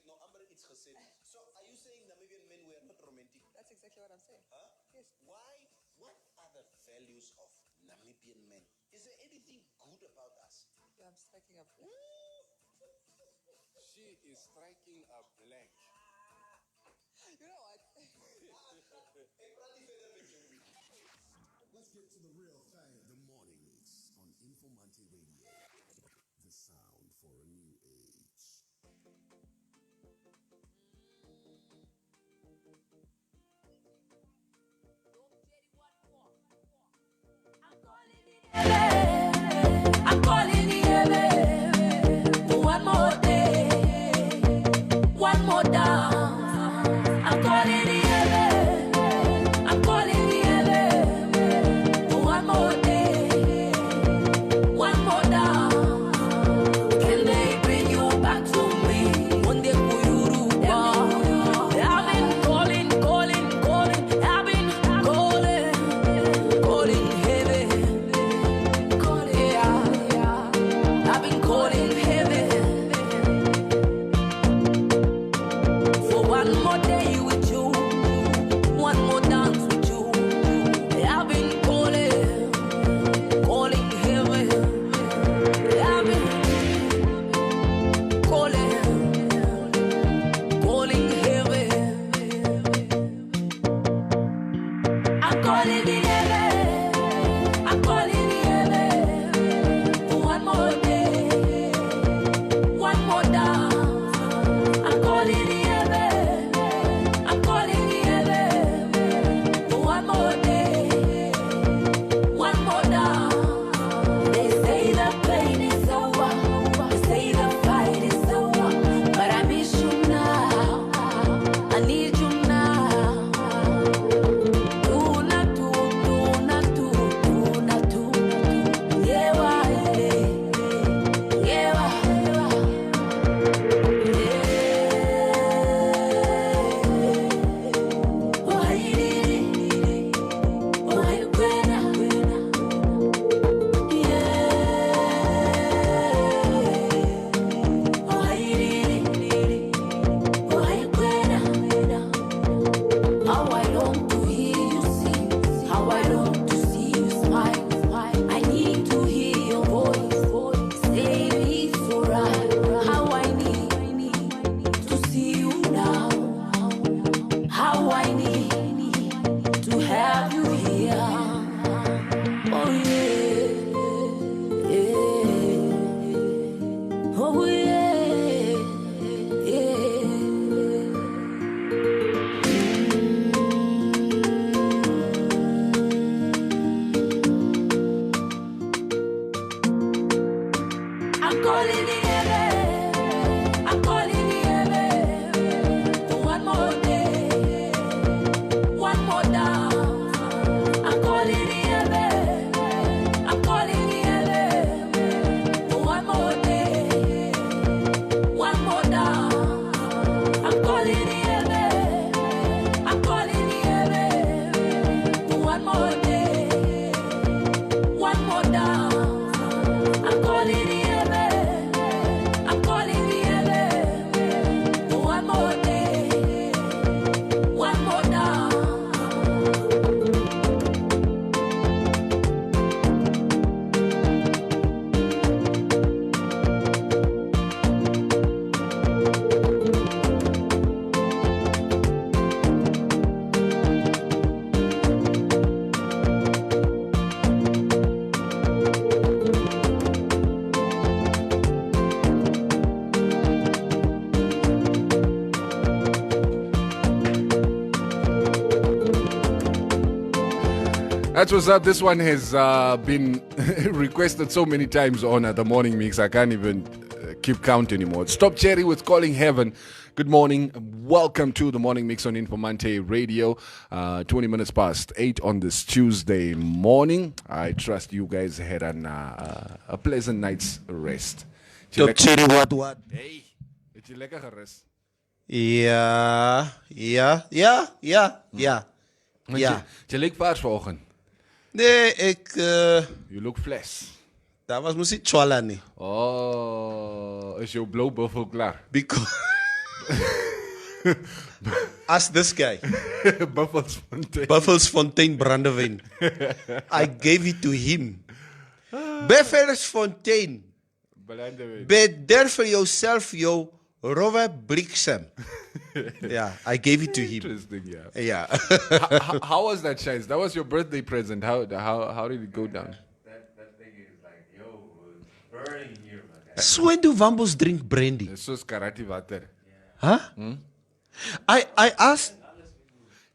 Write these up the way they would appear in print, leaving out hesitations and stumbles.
Some outrageous conversations. So, are you saying Namibian men were not romantic? That's exactly what I'm saying. Huh? Yes. Why? What are the values of Namibian men? Is there anything good about us? Yeah, I'm striking up. She is striking a black. You know what? Let's get to the real thing. The mornings on Informanté Radio. The sound for a new age. I'm calling the heaven. One more day, one more down. I'm calling the heaven. I'm calling the heaven. One more day, one more down. Can they bring you back to me? One day, I've been calling, calling, calling. I've been calling, calling heaven. I've been calling heaven for one more day with you, one more dance with you. I've been calling, calling heaven. I've been calling, calling heaven. I'm calling the heaven. I'm calling the heaven. One more day, one more dance. I'm calling the heaven. I'm calling the heaven. One more day, one more dance. They say the pain is over. They say the fight is over. But I miss you now. I need you now. Do not do, do not do, do not do. Yeah, how I long to hear you sing, how I long to see you smile. I need to hear your voice, say it's alright. How I need to see you now, how I need to have you here. Oh yeah, yeah. Oh yeah, yeah. I'm calling the heaven. I'm calling the heaven. One more day, one more down. I'm calling the heaven. I'm calling the heaven. One more day, one more down. I'm calling the heaven. I'm calling the heaven. One more day, one more down. I'm calling the heaven. That's what's up. This one has been requested so many times on the morning mix. I can't even keep count anymore. Stop Cherry with Calling Heaven. Good morning. Welcome to the morning mix on Informanté Radio. 20 minutes past 8 on this Tuesday morning. I trust you guys had a pleasant night's rest. Stop Cherry, what? Hey, het jy lekker gerus? Ja. Jy lyk vars vanoggend. Nee, You look flesh. dat was mos nie Chwala nie. Oh, is jou blou buffel klaar? Because ask this guy. Buffelsfontein brandewyn. I gave it to him. Buffelsfontein. Beder vir jouself jou rowwe bliksem. Yeah, I gave it to him. Interesting, yeah. Yeah. How was that, Shines? That was your birthday present. How did it go down? That thing is like, yo, it's burning here, man. So when do Wambos drink brandy? It's so karate water. Huh? I asked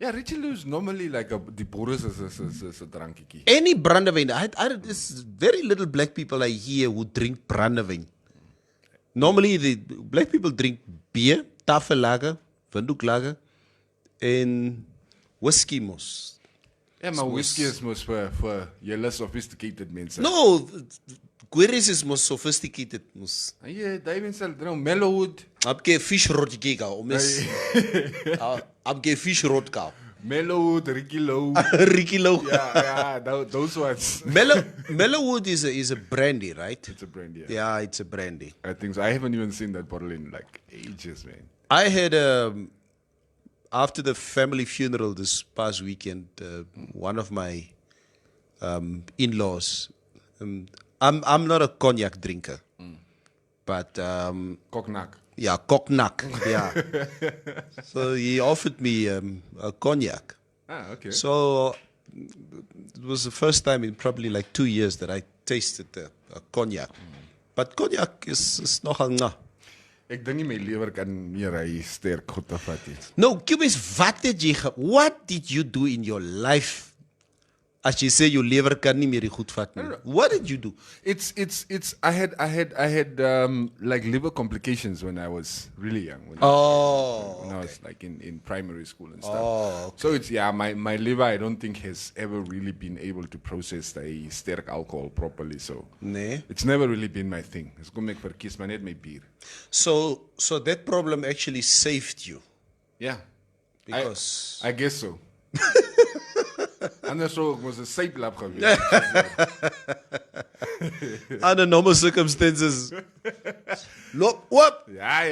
Yeah, Richie Lou's normally like the Boris is a drankie. any brandewyn. There's very little black people I hear who drink brandewyn. Normally the black people drink beer, tafellager, windhoeklager, and whiskey mos. Yeah, maar whiskey is most for julle sophisticated mense. No, Queries is most sophisticated mos. Yeah, daai mense drink Mellowwood. Abke fish rod giga o mes. Abke fish rod ka. Mellowwood, Ricky Low. Ricky Low. Yeah, those ones. Mellowwood is a brandy, right? It's a brandy. Yeah, it's a brandy. I think so. I haven't even seen that bottle in like ages, man. I had after the family funeral this past weekend, one of my in-laws. I'm not a cognac drinker, but Cognac. yeah, cognac. Yeah. So he offered me a cognac. Ah, okay. So it was the first time in probably like 2 years that I tasted a cognac. But cognac is nogal na. Ek dink nie my lewer kan meer hy sterk goed afvat nie. No, Cubis, what did you do in your life? As you say your lever kan nie meer die goed vat nie. What did you do? It's I had like liver complications when I was really young. When I was like in primary school and stuff. Oh, okay. So it's my liver I don't think has ever really been able to process the sterk alcohol properly. So Nee. it's never really been my thing. Ek kom ek verkies maar net my bier. So that problem actually saved you. Yeah. Because I guess so. Anders so was 'n syplap gewees. under normal circumstances. Look, what? Ja,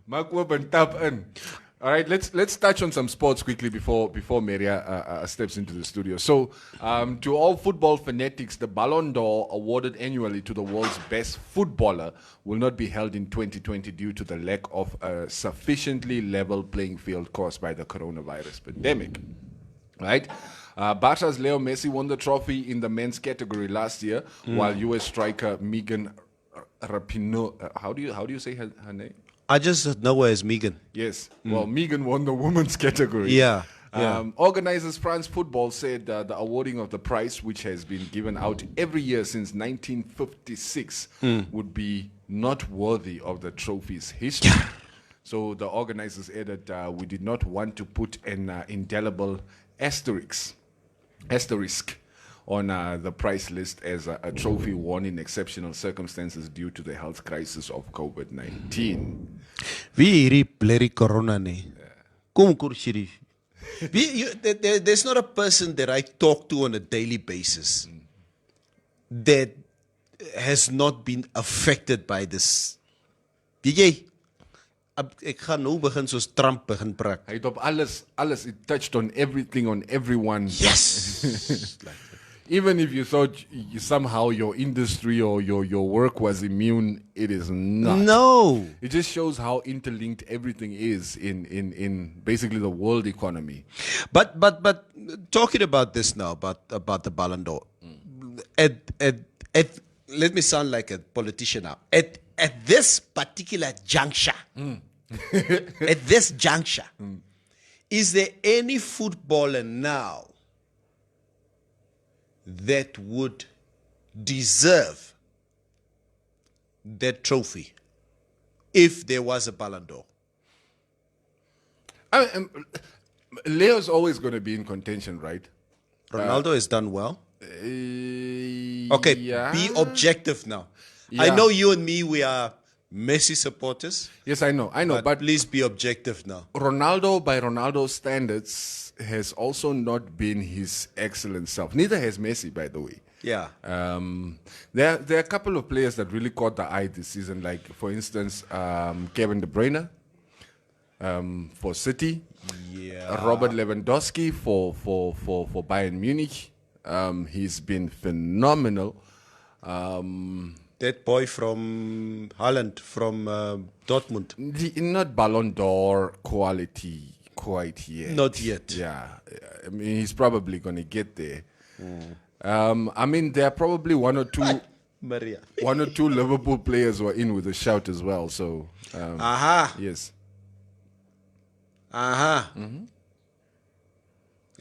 maak oop en tap in. All right, let's touch on some sports quickly before Maria steps into the studio. So, to all football fanatics, the Ballon d'Or awarded annually to the world's best footballer will not be held in 2020 due to the lack of a sufficiently level playing field caused by the coronavirus pandemic. Right? Barca's Leo Messi won the trophy in the men's category last year, while U.S. striker Megan Rapinoe, how do you say her name? I just know her as Megan. Yes. Well, Megan won the women's category. Yeah. Organizers France Football said the awarding of the prize, which has been given out every year since 1956, would be not worthy of the trophy's history. So the organizers added, we did not want to put an indelible asterisk on the prize list as a trophy won in exceptional circumstances due to the health crisis of COVID-19. Wie hierdie blerrie corona nie. Kom Sheriff. There's not a person that I talk to on a daily basis that has not been affected by this. Weet jy? Ek gaan nou begin soos Trump begin praat. Hy het op alles, it touched on everything, on everyone. Yes. Even if you thought somehow your industry or your work was immune, it is not. No. It just shows how interlinked everything is in basically the world economy. But talking about this now, about the Ballon d'Or. Let me sound like a politician now. At this particular juncture, is there any footballer now that would deserve that trophy if there was a Ballon d'Or? Leo's always going to be in contention, right? Ronaldo has done well. Okay, yeah. be objective now. I Yeah. know you and me, we are Messi supporters, Yes, I know, but please be objective now. Ronaldo, by Ronaldo's standards, has also not been his excellent self. Neither has Messi, by the way. Yeah. There are a couple of players that really caught the eye this season, like, for instance, Kevin De Bruyne for City, Robert Lewandowski for Bayern Munich. He's been phenomenal. That boy from Holland, from Dortmund. Not Ballon d'Or quality quite yet. Not yet. Yeah, I mean, he's probably going to get there. I mean, there are probably one or two Liverpool players who are in with a shout as well. So, Aha. yes. Aha.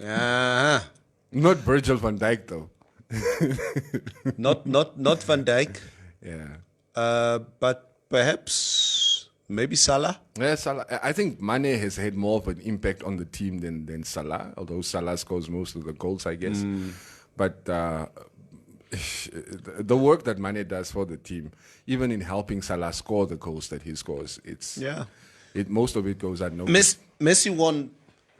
Aha. Not Virgil van Dijk, though. Not Van Dijk, Yeah. but perhaps maybe Salah. Yeah, Salah. I think Mane has had more of an impact on the team than Salah, although Salah scores most of the goals, I guess. But the work that Mane does for the team, even in helping Salah score the goals that he scores, most of it goes unnoticed. Messi won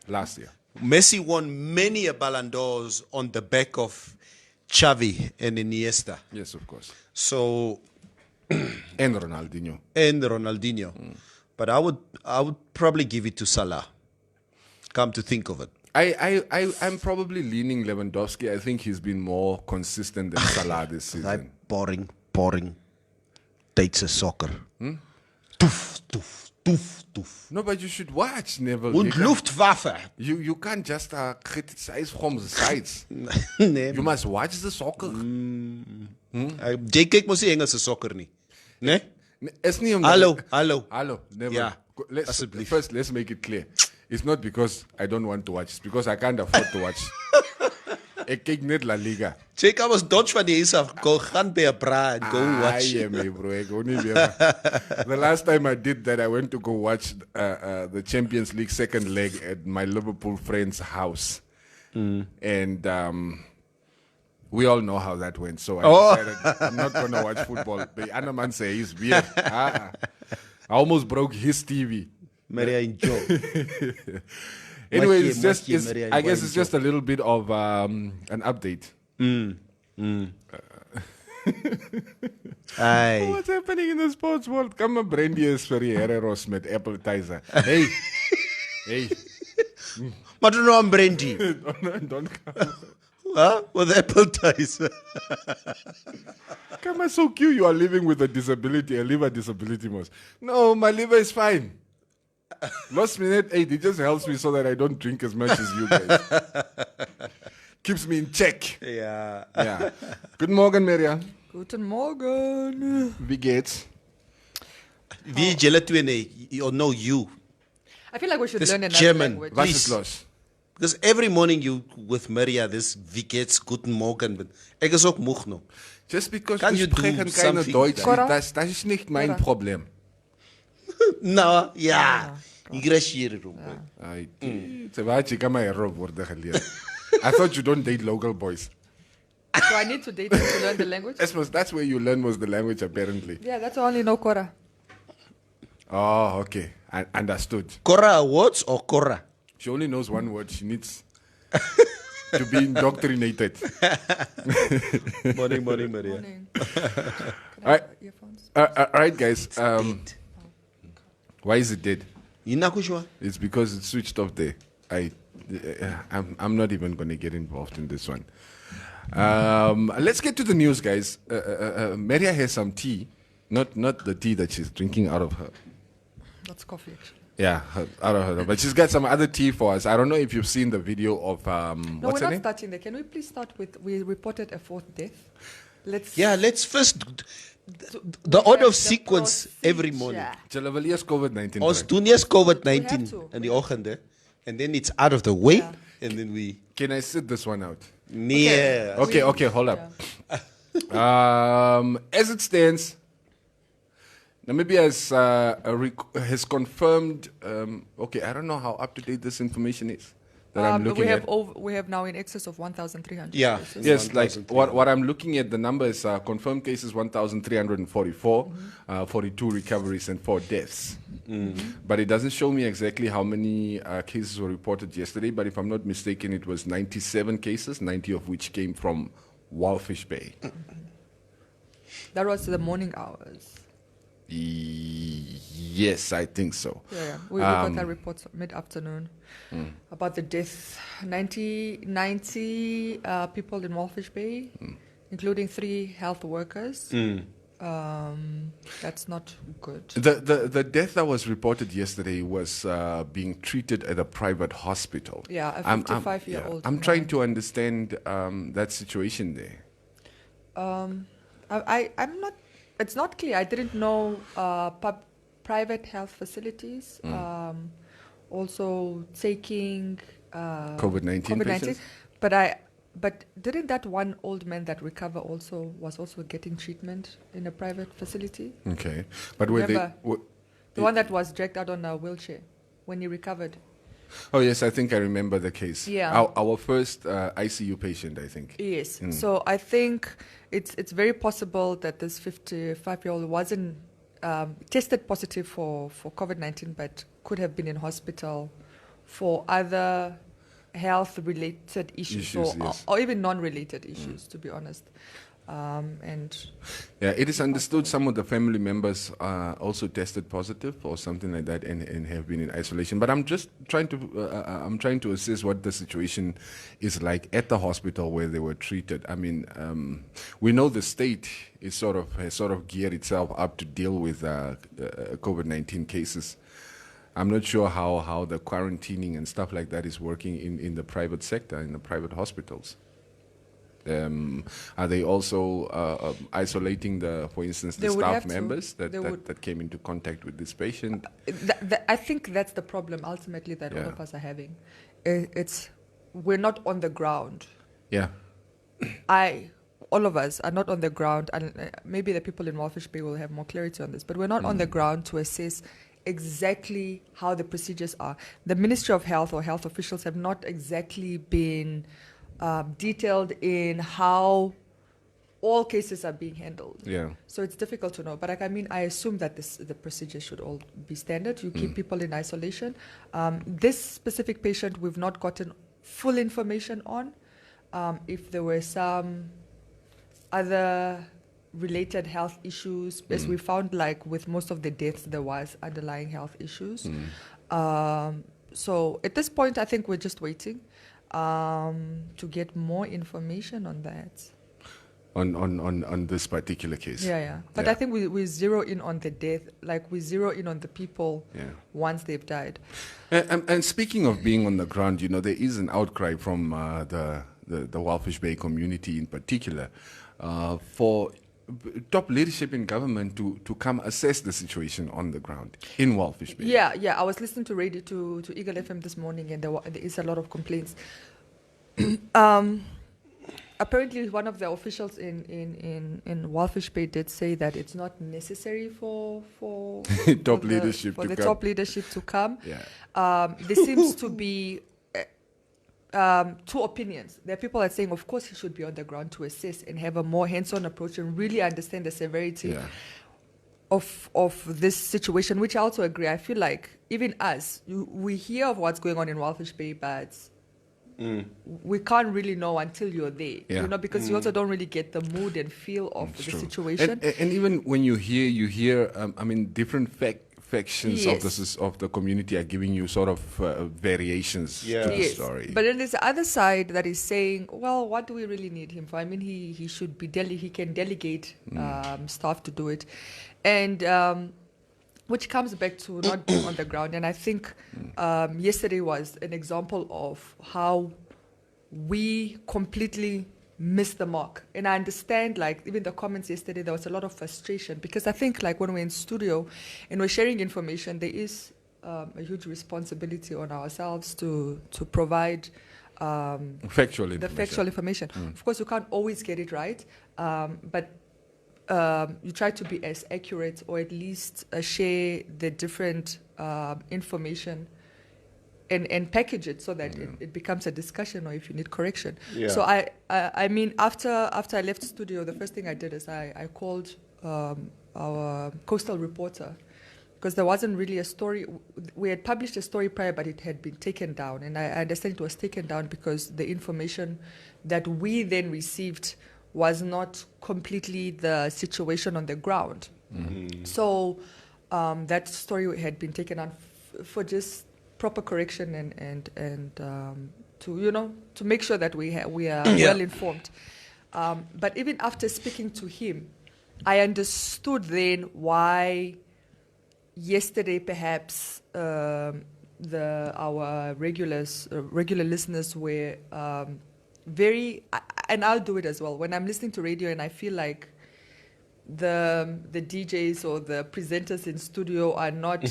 Last year. Messi won many a Ballon d'Ors on the back of Xavi and Iniesta. Yes, of course. So And Ronaldinho. and Ronaldinho. But I would probably give it to Salah. Come to think of it. I'm probably leaning Lewandowski. I think he's been more consistent than Salah this season. Like boring dates of soccer. Toef, toef, toef, toef. No, but you should watch, Neville. Und Luftwaffe. You can't just criticize from the sides. Nee. You must watch the soccer. Jy kyk mos nie Engelse sokker nie. Né? It's not Hallo. Never. Ja, First, let's make it clear. It's not because I don't want to watch. It's because I can't afford to watch. Ek kyk net La Liga. Jy kan mos dodge van die huis af. Go gaan by 'n bra and go watch. Aye, me, bro. Ek wou nie weer. The last time I did that, I went to go watch the Champions League second leg at my Liverpool friend's house. And we all know how that went. So I decided I'm not going to watch football. The other man says he's weird. I almost broke his TV. Maria enjoy. Anyway, Maria, I guess it's just a little bit of an update. Aye. What's happening in the sports world? Come on, Brandy is for Herreros met appetizer. Hey. Maar doen nou aan brandy. Don't come. Huh? With appetizer. Come on, so cute. You are living with a disability, a liver disability, most. No, my liver is fine. Lost minute 8, it just helps me so that I don't drink as much as you guys. Keeps me in check. Yeah. Yeah. Good morning, Maria. Guten Morgen. Wie geht's? Wie julle twee nee, or no you. I feel like we should This learn another German. language. Was Please. ist los? Because every morning you with Maria this wie geht's guten Morgen. But ek is ook moeg nou. Just because Can we you do sprechen keine something? Deutsch, Cora? das ist nicht mein Cora? Problem. Nou, ja. Ingressiere rom. Ai, Tsebachi kama error worde geleerd. I thought you don't date local boys. So I need to date him to learn the language? That's where you learn was the language apparently. Yeah, that's all I only know Cora. Oh, okay. I understood. Cora words or Cora? She only knows one word. She needs to be indoctrinated. Morning, Maria. Morning. Can I Alright. have earphones? All right, guys. Why is it dead? Inakushwa. It's because it's switched off there. I'm not even going to get involved in this one. Let's get to the news, guys. Maria has some tea, not the tea that she's drinking out of her. That's coffee, actually. Yeah, out of her. But she's got some other tea for us. I don't know if you've seen the video of No, what's we're her not name? starting there. Can we please start with, we reported a fourth death. Let's first the order of the sequence every morning. procedure. Jalavalia's COVID-19. Ons right? doen eers We COVID-19 have to. in die oggende and then it's out of the way Yeah. and then we Can I sit this one out? Yeah. Okay, hold up. As it stands, Namibia has confirmed. Okay, I don't know how up to date this information is that I'm looking at. We have now in excess of 1,300 Yeah. cases. Yes, like what I'm looking at, the numbers are confirmed cases 1,344, 42 recoveries, and 4 deaths. But it doesn't show me exactly how many cases were reported yesterday. But if I'm not mistaken, it was 97 cases, 90 of which came from Walfish Bay. That was the morning hours. Yes, I think so. Yeah. We got that report mid-afternoon about the death. 90 people in Walfish Bay, including 3 health workers. That's not good. The death that was reported yesterday was being treated at a private hospital. Yeah, a 55-year-old. I'm trying to understand that situation there. I'm not. It's not clear. I didn't know private health facilities also taking COVID-19 patients? But didn't that one old man that recovered was also getting treatment in a private facility? Okay, but were Remember, they? the one that was dragged out on a wheelchair when he recovered. Oh yes, I think I remember the case. Yeah. Our first ICU patient, I think. Yes. So I think it's very possible that this 55-year-old wasn't tested positive for COVID-19, but could have been in hospital for other health-related issues, yes. or even non-related issues, to be honest. And yeah, it is understood some of the family members also tested positive or something like that, and have been in isolation. But I'm just trying to assess what the situation is like at the hospital where they were treated. I mean, we know the state has sort of geared itself up to deal with COVID-19 cases. I'm not sure how the quarantining and stuff like that is working in the private sector, in the private hospitals. Are they also isolating for instance, the staff members that came into contact with this patient? I think that's the problem ultimately that all of us are having. We're not on the ground. Yeah. All of us are not on the ground, and maybe the people in Walfish Bay will have more clarity on this, but we're not on the ground to assess exactly how the procedures are. The Ministry of Health or health officials have not exactly been detailed in how all cases are being handled. Yeah. So it's difficult to know. But I assume that the procedures should all be standard. You keep people in isolation. This specific patient, we've not gotten full information on. If there were some other related health issues, as we found, like with most of the deaths, there was underlying health issues. So at this point, I think we're just waiting to get more information on that. On this particular case. Yeah. But I think we zero in on the death, like we zero in on the people once they've died. And speaking of being on the ground, there is an outcry from the Walfish Bay community in particular for top leadership in government to come assess the situation on the ground in Walfish Bay. Yeah. I was listening to radio to Eagle FM this morning, and there is a lot of complaints. Apparently, one of the officials in Walfish Bay did say that it's not necessary for top leadership to come. Yeah. There seems to be two opinions. There are people that are saying, of course, he should be on the ground to assess and have a more hands-on approach and really understand the severity of this situation, which I also agree. I feel like even us, we hear of what's going on in Walfish Bay, but we can't really know until you're there, because you also don't really get the mood and feel of the situation. And even when you hear, different factions of the community are giving you sort of variations to the story. But then there's the other side that is saying, well, what do we really need him for? I mean, he should be he can delegate staff to do it, and which comes back to not being on the ground. And I think yesterday was an example of how we completely missed the mark. And I understand, like, even the comments yesterday, there was a lot of frustration, because I think, like, when we're in studio and we're sharing information, there is a huge responsibility on ourselves to provide Factual information. the factual information. Of course, you can't always get it right, but you try to be as accurate, or at least share the different information and package it so that it becomes a discussion, or if you need correction. Yeah. So I mean, after I left studio, the first thing I did is I called our coastal reporter, because there wasn't really a story. We had published a story prior, but it had been taken down. And I understand it was taken down because the information that we then received was not completely the situation on the ground. So that story had been taken down for just proper correction and to make sure that we are well informed. But even after speaking to him, I understood then why yesterday perhaps our regular listeners were very, and I'll do it as well, when I'm listening to radio and I feel like the DJs or the presenters in studio are not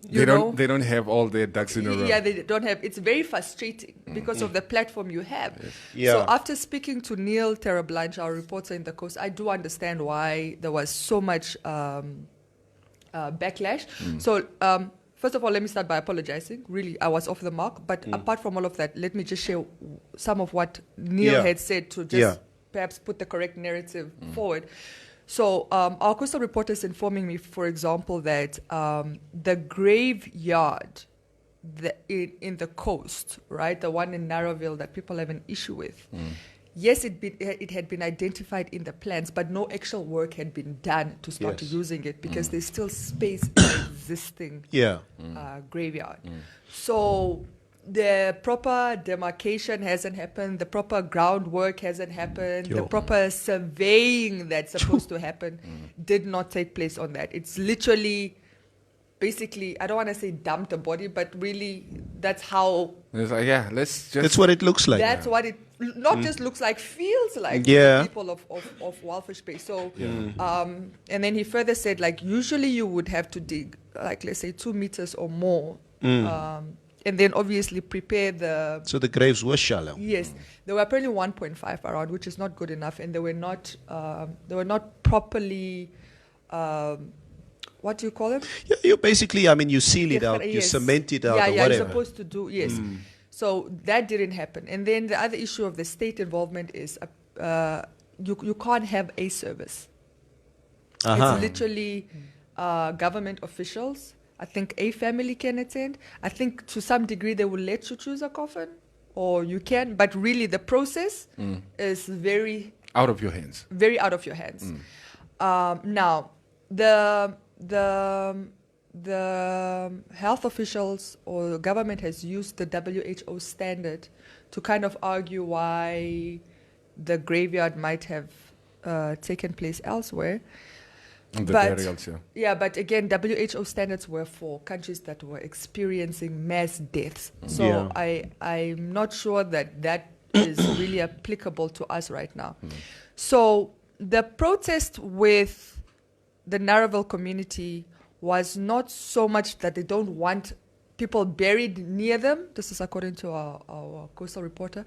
they don't have all their ducks in a row. Yeah, they don't have. It's very frustrating because of the platform you have. Yeah. So after speaking to Neil Terablanche, our reporter in the coast, I do understand why there was so much backlash. So first of all, let me start by apologizing. Really, I was off the mark. But apart from all of that, let me just share some of what Neil had said to just perhaps put the correct narrative forward. So our coastal reporter is informing me, for example, that the graveyard in the coast, right, the one in Narrowville that people have an issue with, yes, it had been identified in the plans, but no actual work had been done to start using it because there's still space in the existing graveyard. So the proper demarcation hasn't happened, the proper groundwork hasn't happened, the proper surveying that's supposed to happen did not take place on that. It's literally, basically, I don't want to say dumped a body, but really that's how... It's like, That's what it looks like. That's what it not just looks like, feels like to the people of Walfish Bay. So, and then he further said, like, usually you would have to dig, like, let's say 2 meters or more. And then obviously prepare the... So the graves were shallow. Yes. They were apparently 1.5 around, which is not good enough. And they were not properly... what do you call them? Yeah, you basically, I mean, you seal it out, you cement it out, or whatever. You're supposed to do, yes. So that didn't happen. And then the other issue of the state involvement is you can't have a service. It's literally government officials. I think a family can attend. I think to some degree they will let you choose a coffin, or you can, but really the process is very... out of your hands. Very out of your hands. Now, the health officials or the government has used the WHO standard to kind of argue why the graveyard might have taken place elsewhere. And the burials, but again, WHO standards were for countries that were experiencing mass deaths. So I'm not sure that is really applicable to us right now. So the protest with the Narrowville community was not so much that they don't want people buried near them. This is according to our coastal reporter.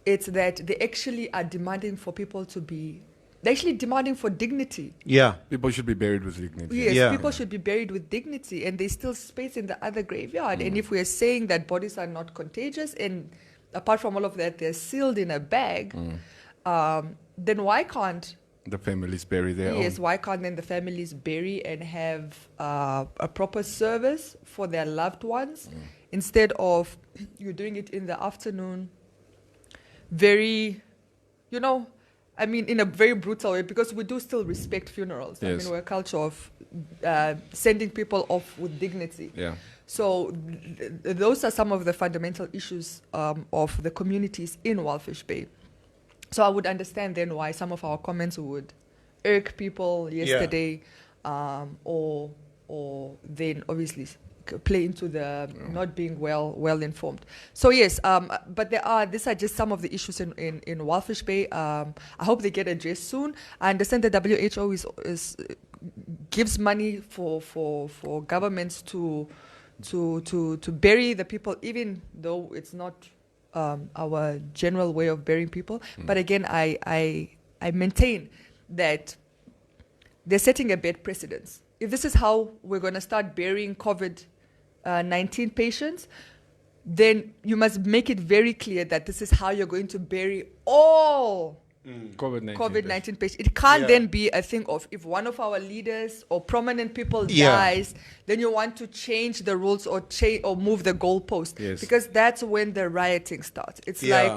It's that they actually are demanding for people to be... They're actually demanding for dignity. Yeah. People should be buried with dignity. Yes, people should be buried with dignity. And there's still space in the other graveyard. And if we're saying that bodies are not contagious, and apart from all of that, they're sealed in a bag, then why can't... the families bury their own? Yes, why can't then the families bury and have a proper service for their loved ones instead of you doing it in the afternoon? Very, I mean, in a very brutal way, because we do still respect funerals. Yes. I mean, we're a culture of sending people off with dignity. Yeah. So those are some of the fundamental issues of the communities in Walfish Bay. So I would understand then why some of our comments would irk people yesterday, or then obviously play into the not being well informed. So yes, but these are just some of the issues in Walfish Bay. I hope they get addressed soon. I understand the WHO gives money for governments to bury the people, even though it's not our general way of burying people. But again, I maintain that they're setting a bad precedence. If this is how we're going to start burying COVID-19 patients, then you must make it very clear that this is how you're going to bury all COVID-19 patients. It can't then be a thing of if one of our leaders or prominent people dies, then you want to change the rules or move the goalpost. Yes. Because that's when the rioting starts. It's like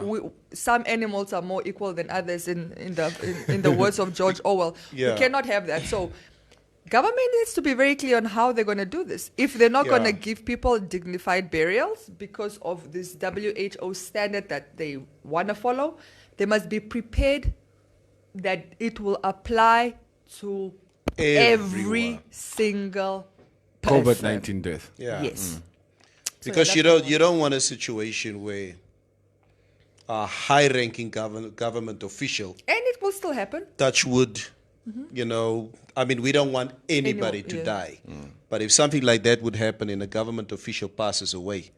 some animals are more equal than others in the words of George Orwell. We cannot have that. So government needs to be very clear on how they're going to do this. If they're not going to give people dignified burials because of this WHO standard that they want to follow, they must be prepared that it will apply to every single person. COVID-19 death. Yeah. Yes. Because So you don't want a situation where a high-ranking government official, And it will still happen. touch wood, we don't want anybody to die. But if something like that would happen and a government official passes away,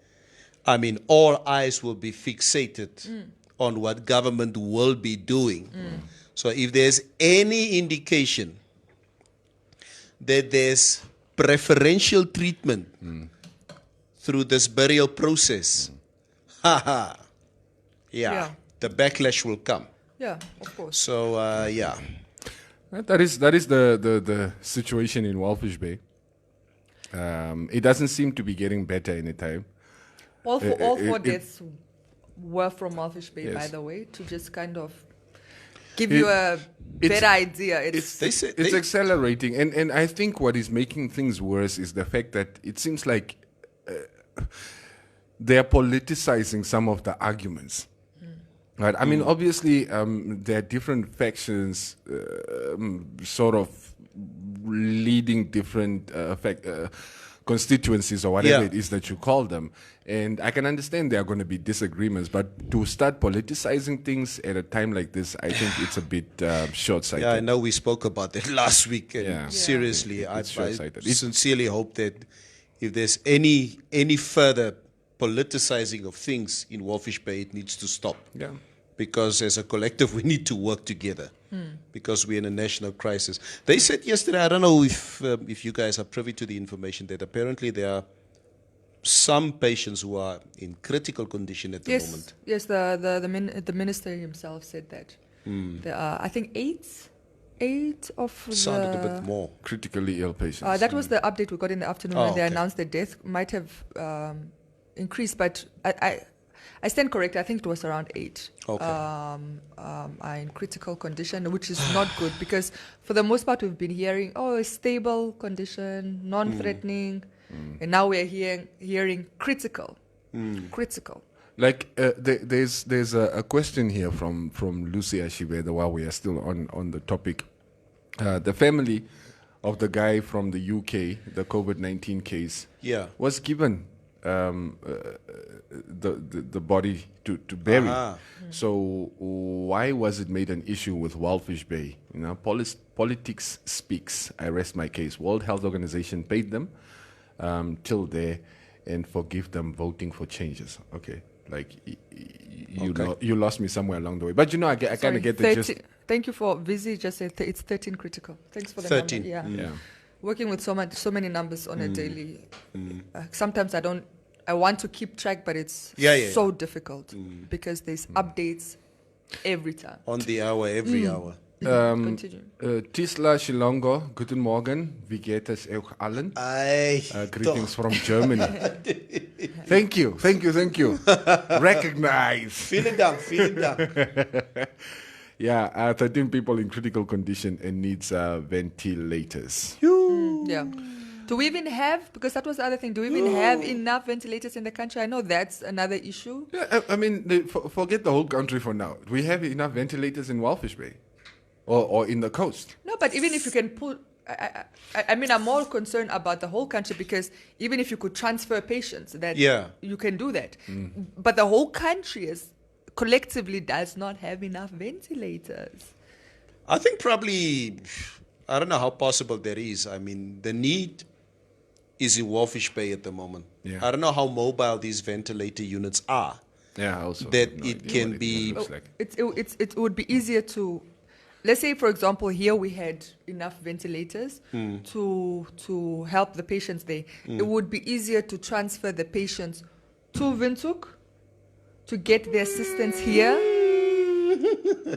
all eyes will be fixated on what government will be doing. So if there's any indication that there's preferential treatment through this burial process, the backlash will come. Yeah, of course. So, That is the situation in Walfish Bay. It doesn't seem to be getting better anytime. All four it- deaths were from Malfish Bay, by Yes. the way, to just kind of give you a better idea. It's It's accelerating, and I think what is making things worse is the fact that it seems like they're politicizing some of the arguments. Right. Obviously, there are different factions, sort of leading different constituencies or whatever it is that you call them. And I can understand there are going to be disagreements, but to start politicizing things at a time like this, I think it's a bit short-sighted. I know we spoke about that last week. And seriously, It's I short-sighted. sincerely hope that if there's any further politicizing of things in Walfish Bay, it needs to stop. Yeah. Because as a collective, we need to work together because we're in a national crisis. They said yesterday, I don't know if you guys are privy to the information, that apparently there are some patients who are in critical condition at the moment. Yes, the minister himself said that. There are, I think, eight of Sounded the... a bit more. Critically ill patients. that was the update we got in the afternoon when they announced the death. Might have increased, but I stand corrected. I think it was around 8 Okay. are in critical condition, which is not good because for the most part we've been hearing, a stable condition, non-threatening, and now we're hearing critical. Critical. Like there's a question here from Lucy Ashibeda while we are still on the topic. The family of the guy from the UK, the COVID-19 case, was given the body to bury. So why was it made an issue with Walfish Bay? Politics speaks. I rest my case. World Health Organization paid them till there and forgive them voting for changes. Okay, like you lost me somewhere along the way, but I kind of get the gist. Thank you for Vizzy. Just said it's 13 critical. Thanks for the 13. number. Yeah. Working with so many numbers on a daily. Sometimes I want to keep track, but it's so difficult because there's updates every time. On the hour, every hour. Continue. Tisla Shilongo, guten Morgen, wie geht es euch allen? Greetings from Germany. Thank you. Recognize. Vielen Dank. Yeah, 13 people in critical condition and needs ventilators. Yeah. Do we even have, because that was the other thing, do we even have enough ventilators in the country? I know that's another issue. Yeah, forget the whole country for now. Do we have enough ventilators in Walfish Bay? Or in the coast? No, but even if you can pull, I'm more concerned about the whole country because even if you could transfer patients, that you can do that. But the whole country collectively does not have enough ventilators. I think probably, I don't know how possible that is. The need is in Walfish Bay at the moment. Yeah. I don't know how mobile these ventilator units are. Yeah, I also that have no it idea can what be. looks like. It would be easier to, let's say, for example, here we had enough ventilators to help the patients there. It would be easier to transfer the patients to Windhoek to get the assistance here.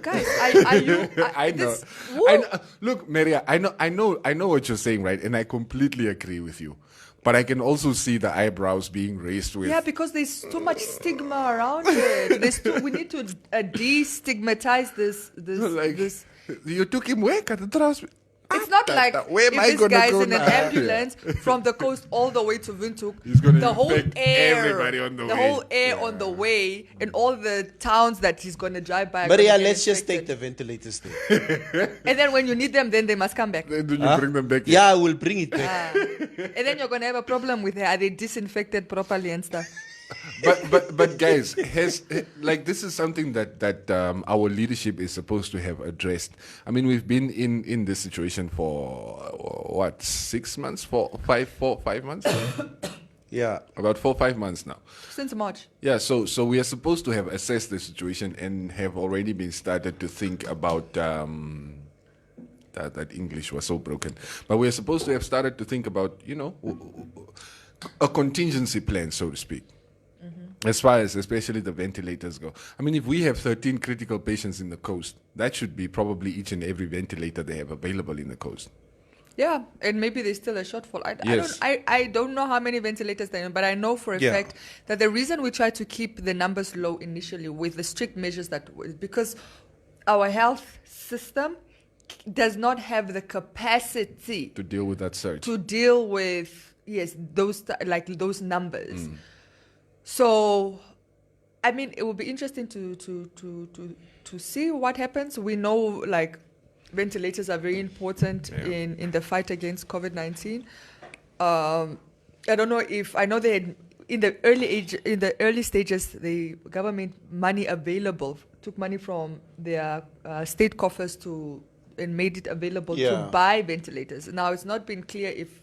Guys, are you? I know. this- I know. Look, Maria, I know what you're saying, right? And I completely agree with you. But I can also see the eyebrows being raised with. Yeah, because there's too much stigma around it. We need to destigmatize this. like, This. you took him where? At the transfer. It's not like where am I if this gonna guy's go in an now? ambulance from the coast all the way to Windhoek, He's gonna the whole infect air, everybody on the way. whole air on the way, and all the towns that he's gonna drive by. are But gonna yeah, get let's just take infected. the ventilators there. And then when you need them, then they must come back. Then do you bring them back? here? Yeah, I will bring it back. And then you're gonna have a problem with are they disinfected properly and stuff. But guys, this is something that our leadership is supposed to have addressed. I mean, we've been in this situation for what 6 months, 5 months, Yeah. about 4-5 months now. Since March. Yeah, so we are supposed to have assessed the situation and have already been started to think about that English was so broken. But we are supposed to have started to think about a contingency plan, so to speak. As far as especially the ventilators go. I mean, if we have 13 critical patients in the coast, that should be probably each and every ventilator they have available in the coast. Yeah, and maybe there's still a shortfall. Yes. I don't know how many ventilators there are, but I know for a Yeah. fact that the reason we try to keep the numbers low initially with the strict measures is because our health system does not have the capacity To deal with that surge. to deal with those numbers. So, I mean, it will be interesting to see what happens. We know like ventilators are very important in the fight against COVID-19. I don't know if I know they had in the early stages the government money available took money from their state coffers and made it available to buy ventilators. Now it's not been clear if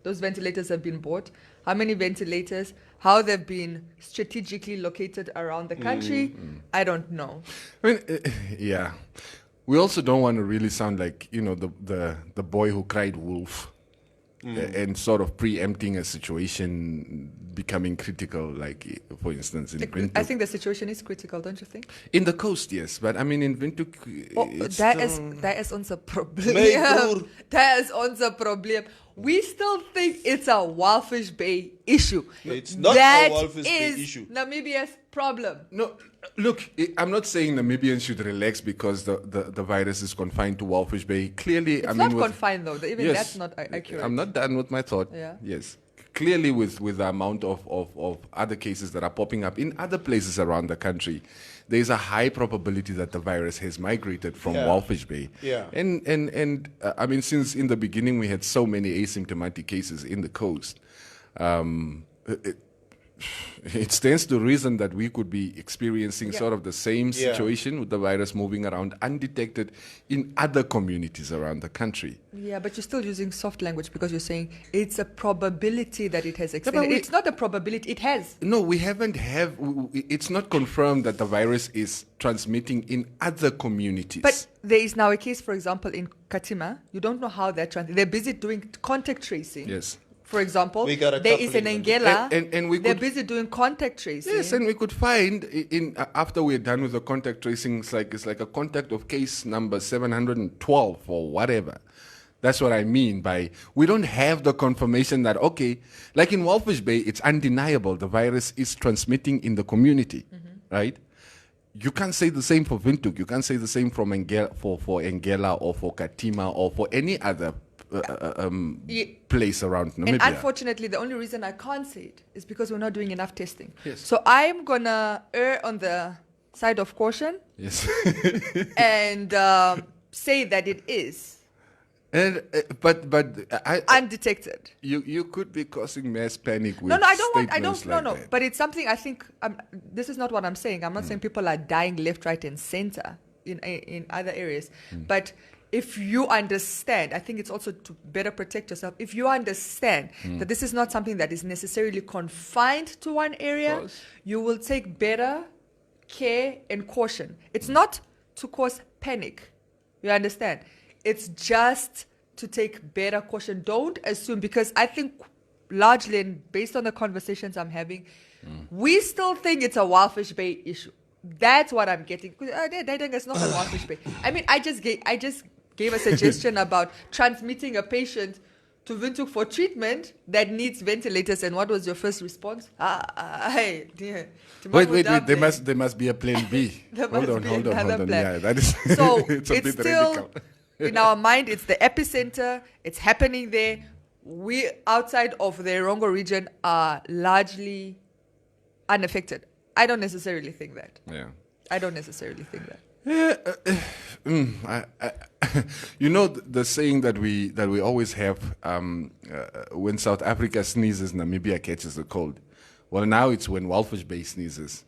those ventilators have been bought, how many ventilators, how they've been strategically located around the country. I don't know. I mean, yeah. We also don't want to really sound like, the boy who cried wolf and sort of preempting a situation becoming critical, like, for instance, in Windhoek. I think the situation is critical, don't you think? In the coast, yes. But, I mean, in Windhoek, it's that still- is ons probleem. Nee, broer. That is ons probleem. We still think it's a Walfish Bay issue. It's not a That Walvis Bay is issue. Namibia's problem. No, look, I'm not saying Namibians should relax because the virus is confined to Walfish Bay. Clearly, It's I mean, not with- confined though. Even Yes. that's not accurate. I'm not done with my thought. Yeah. Yes. Clearly, with the amount of other cases that are popping up in other places around the country, there's a high probability that the virus has migrated from Walfish Bay. Yeah. And I mean, since in the beginning we had so many asymptomatic cases in the coast, it stands to reason that we could be experiencing sort of the same situation with the virus moving around undetected in other communities around the country. Yeah, but you're still using soft language because you're saying it's a probability that it has extended. we- It's not a probability. It has. No, we haven't it's not confirmed that the virus is transmitting in other communities. But there is now a case, for example, in Katima. You don't know how they're busy doing contact tracing. Yes. For example, We got a there couple is an in Ngela. And we they're could- busy doing contact tracing. Yes, and we could find after we're done with the contact tracing, it's like a contact of case number 712 or whatever. That's what I mean by we don't have the confirmation that, okay, like in Walfish Bay, it's undeniable the virus is transmitting in the community, right? You can't say the same for Windhoek. You can't say the same for Ngela or for Katima or for any other place around Namibia. And unfortunately, the only reason I can't say it is because we're not doing enough testing. Yes. So I'm going to err on the side of caution Yes. and say that it is And but I undetected. you could be causing mass panic with No, I don't want. I statements don't. No, like no. that. But it's something I think. This is not what I'm saying. I'm not saying people are dying left, right, and center in other areas. But if you understand, I think it's also to better protect yourself. If you understand that this is not something that is necessarily confined to one area, you will take better care and caution. It's not to cause panic. You understand? It's just to take better caution. Don't assume, because I think largely, and based on the conversations I'm having, we still think it's a Walfish Bay issue. That's what I'm getting. It's not a Walfish Bay. I mean, I just gave a suggestion about transmitting a patient to Windhoek for treatment that needs ventilators. And what was your first response? Hey, dear. Wait. There must be a plan B. Hold on. Yeah, that is. So it's a bit still radical. in our mind. It's the epicenter. It's happening there. We outside of the Erongo region are largely unaffected. I don't necessarily think that. Yeah. I don't necessarily think that. You know the saying that we always have when South Africa sneezes, Namibia catches a cold. Well, now it's when Walfish Bay sneezes,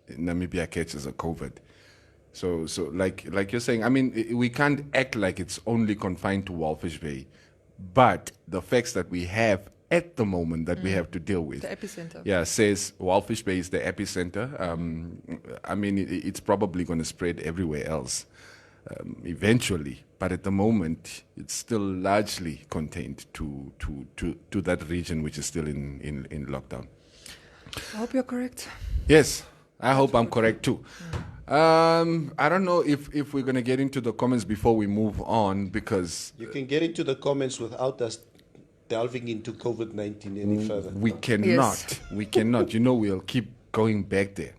Namibia catches a COVID. So like you're saying, I mean, we can't act like it's only confined to Walfish Bay, but the facts that we have at the moment that we have to deal with. The epicenter. Yeah, says Walfish Bay is the epicenter. I mean, it's probably going to spread everywhere else eventually, but at the moment, it's still largely contained to that region, which is still in lockdown. I hope you're correct. Yes, I hope I'm correct too. I don't know if we're going to get into the comments before we move on, because You can get into the comments without us delving into COVID-19 any further. we cannot. Yes. We cannot. You know, we'll keep going back there.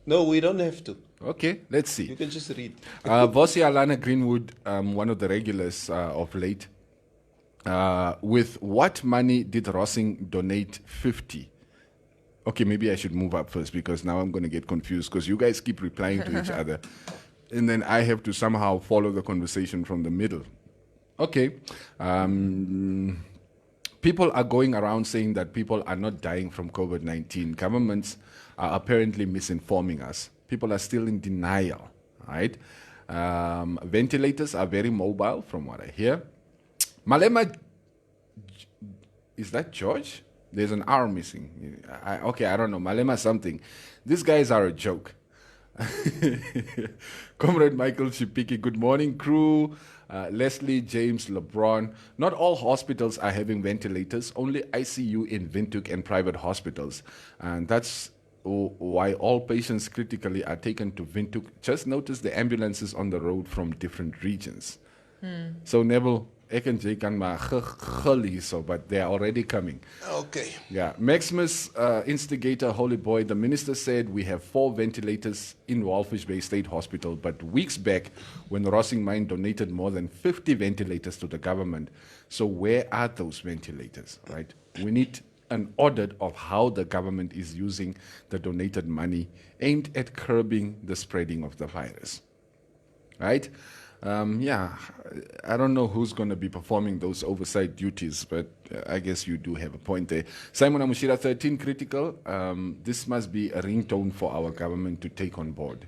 No, we don't have to. Okay, let's You see. can just read. Vosi Alana Greenwood, one of the regulars of late, with what money did Rossing donate 50? Okay, maybe I should move up first, because now I'm going to get confused, because you guys keep replying to each other. And then I have to somehow follow the conversation from the middle. Okay. People are going around saying that people are not dying from COVID-19. Governments are apparently misinforming us. People are still in denial, right? Ventilators are very mobile, from what I hear. Malema, is that George? There's an R missing. I don't know. Malema something. These guys are a joke. Comrade Michael Shipiki, good morning, crew. Leslie, James, LeBron. Not all hospitals are having ventilators, only ICU in Windhoek and private hospitals. And that's why all patients critically are taken to Windhoek. Just notice the ambulances on the road from different regions. So Neville, ek en jy kan maar gul hierso, but they are already coming. Okay. Yeah, Maximus, instigator, holy boy, the minister said we have 4 ventilators in Walfish Bay State Hospital, but weeks back when Rossing Mine donated more than 50 ventilators to the government. So where are those ventilators, right? We need an audit of how the government is using the donated money aimed at curbing the spreading of the virus, right? I don't know who's going to be performing those oversight duties, but I guess you do have a point there. Simon Amushira, 13 critical. This must be a ringtone for our government to take on board.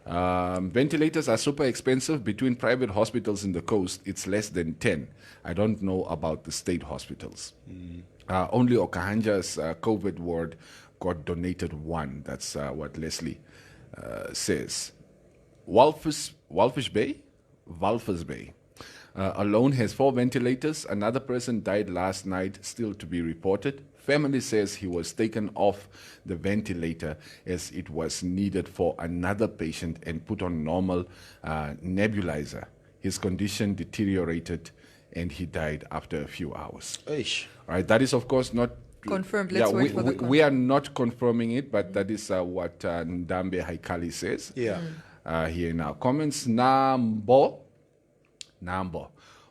Ventilators are super expensive. Between private hospitals in the coast, it's less than 10. I don't know about the state hospitals. Only Okahanja's COVID ward got donated 1. That's what Leslie says. Walfish Bay alone has 4 ventilators. Another person died last night, still to be reported. Family says he was taken off the ventilator as it was needed for another patient and put on normal nebulizer. His condition deteriorated and he died after a few hours. Eish. Right, that is of course not Confirmed. Let's wait for the we are not confirming it, but that is what Ndambe Haikali says. Yeah. Here in our comments. Nambo.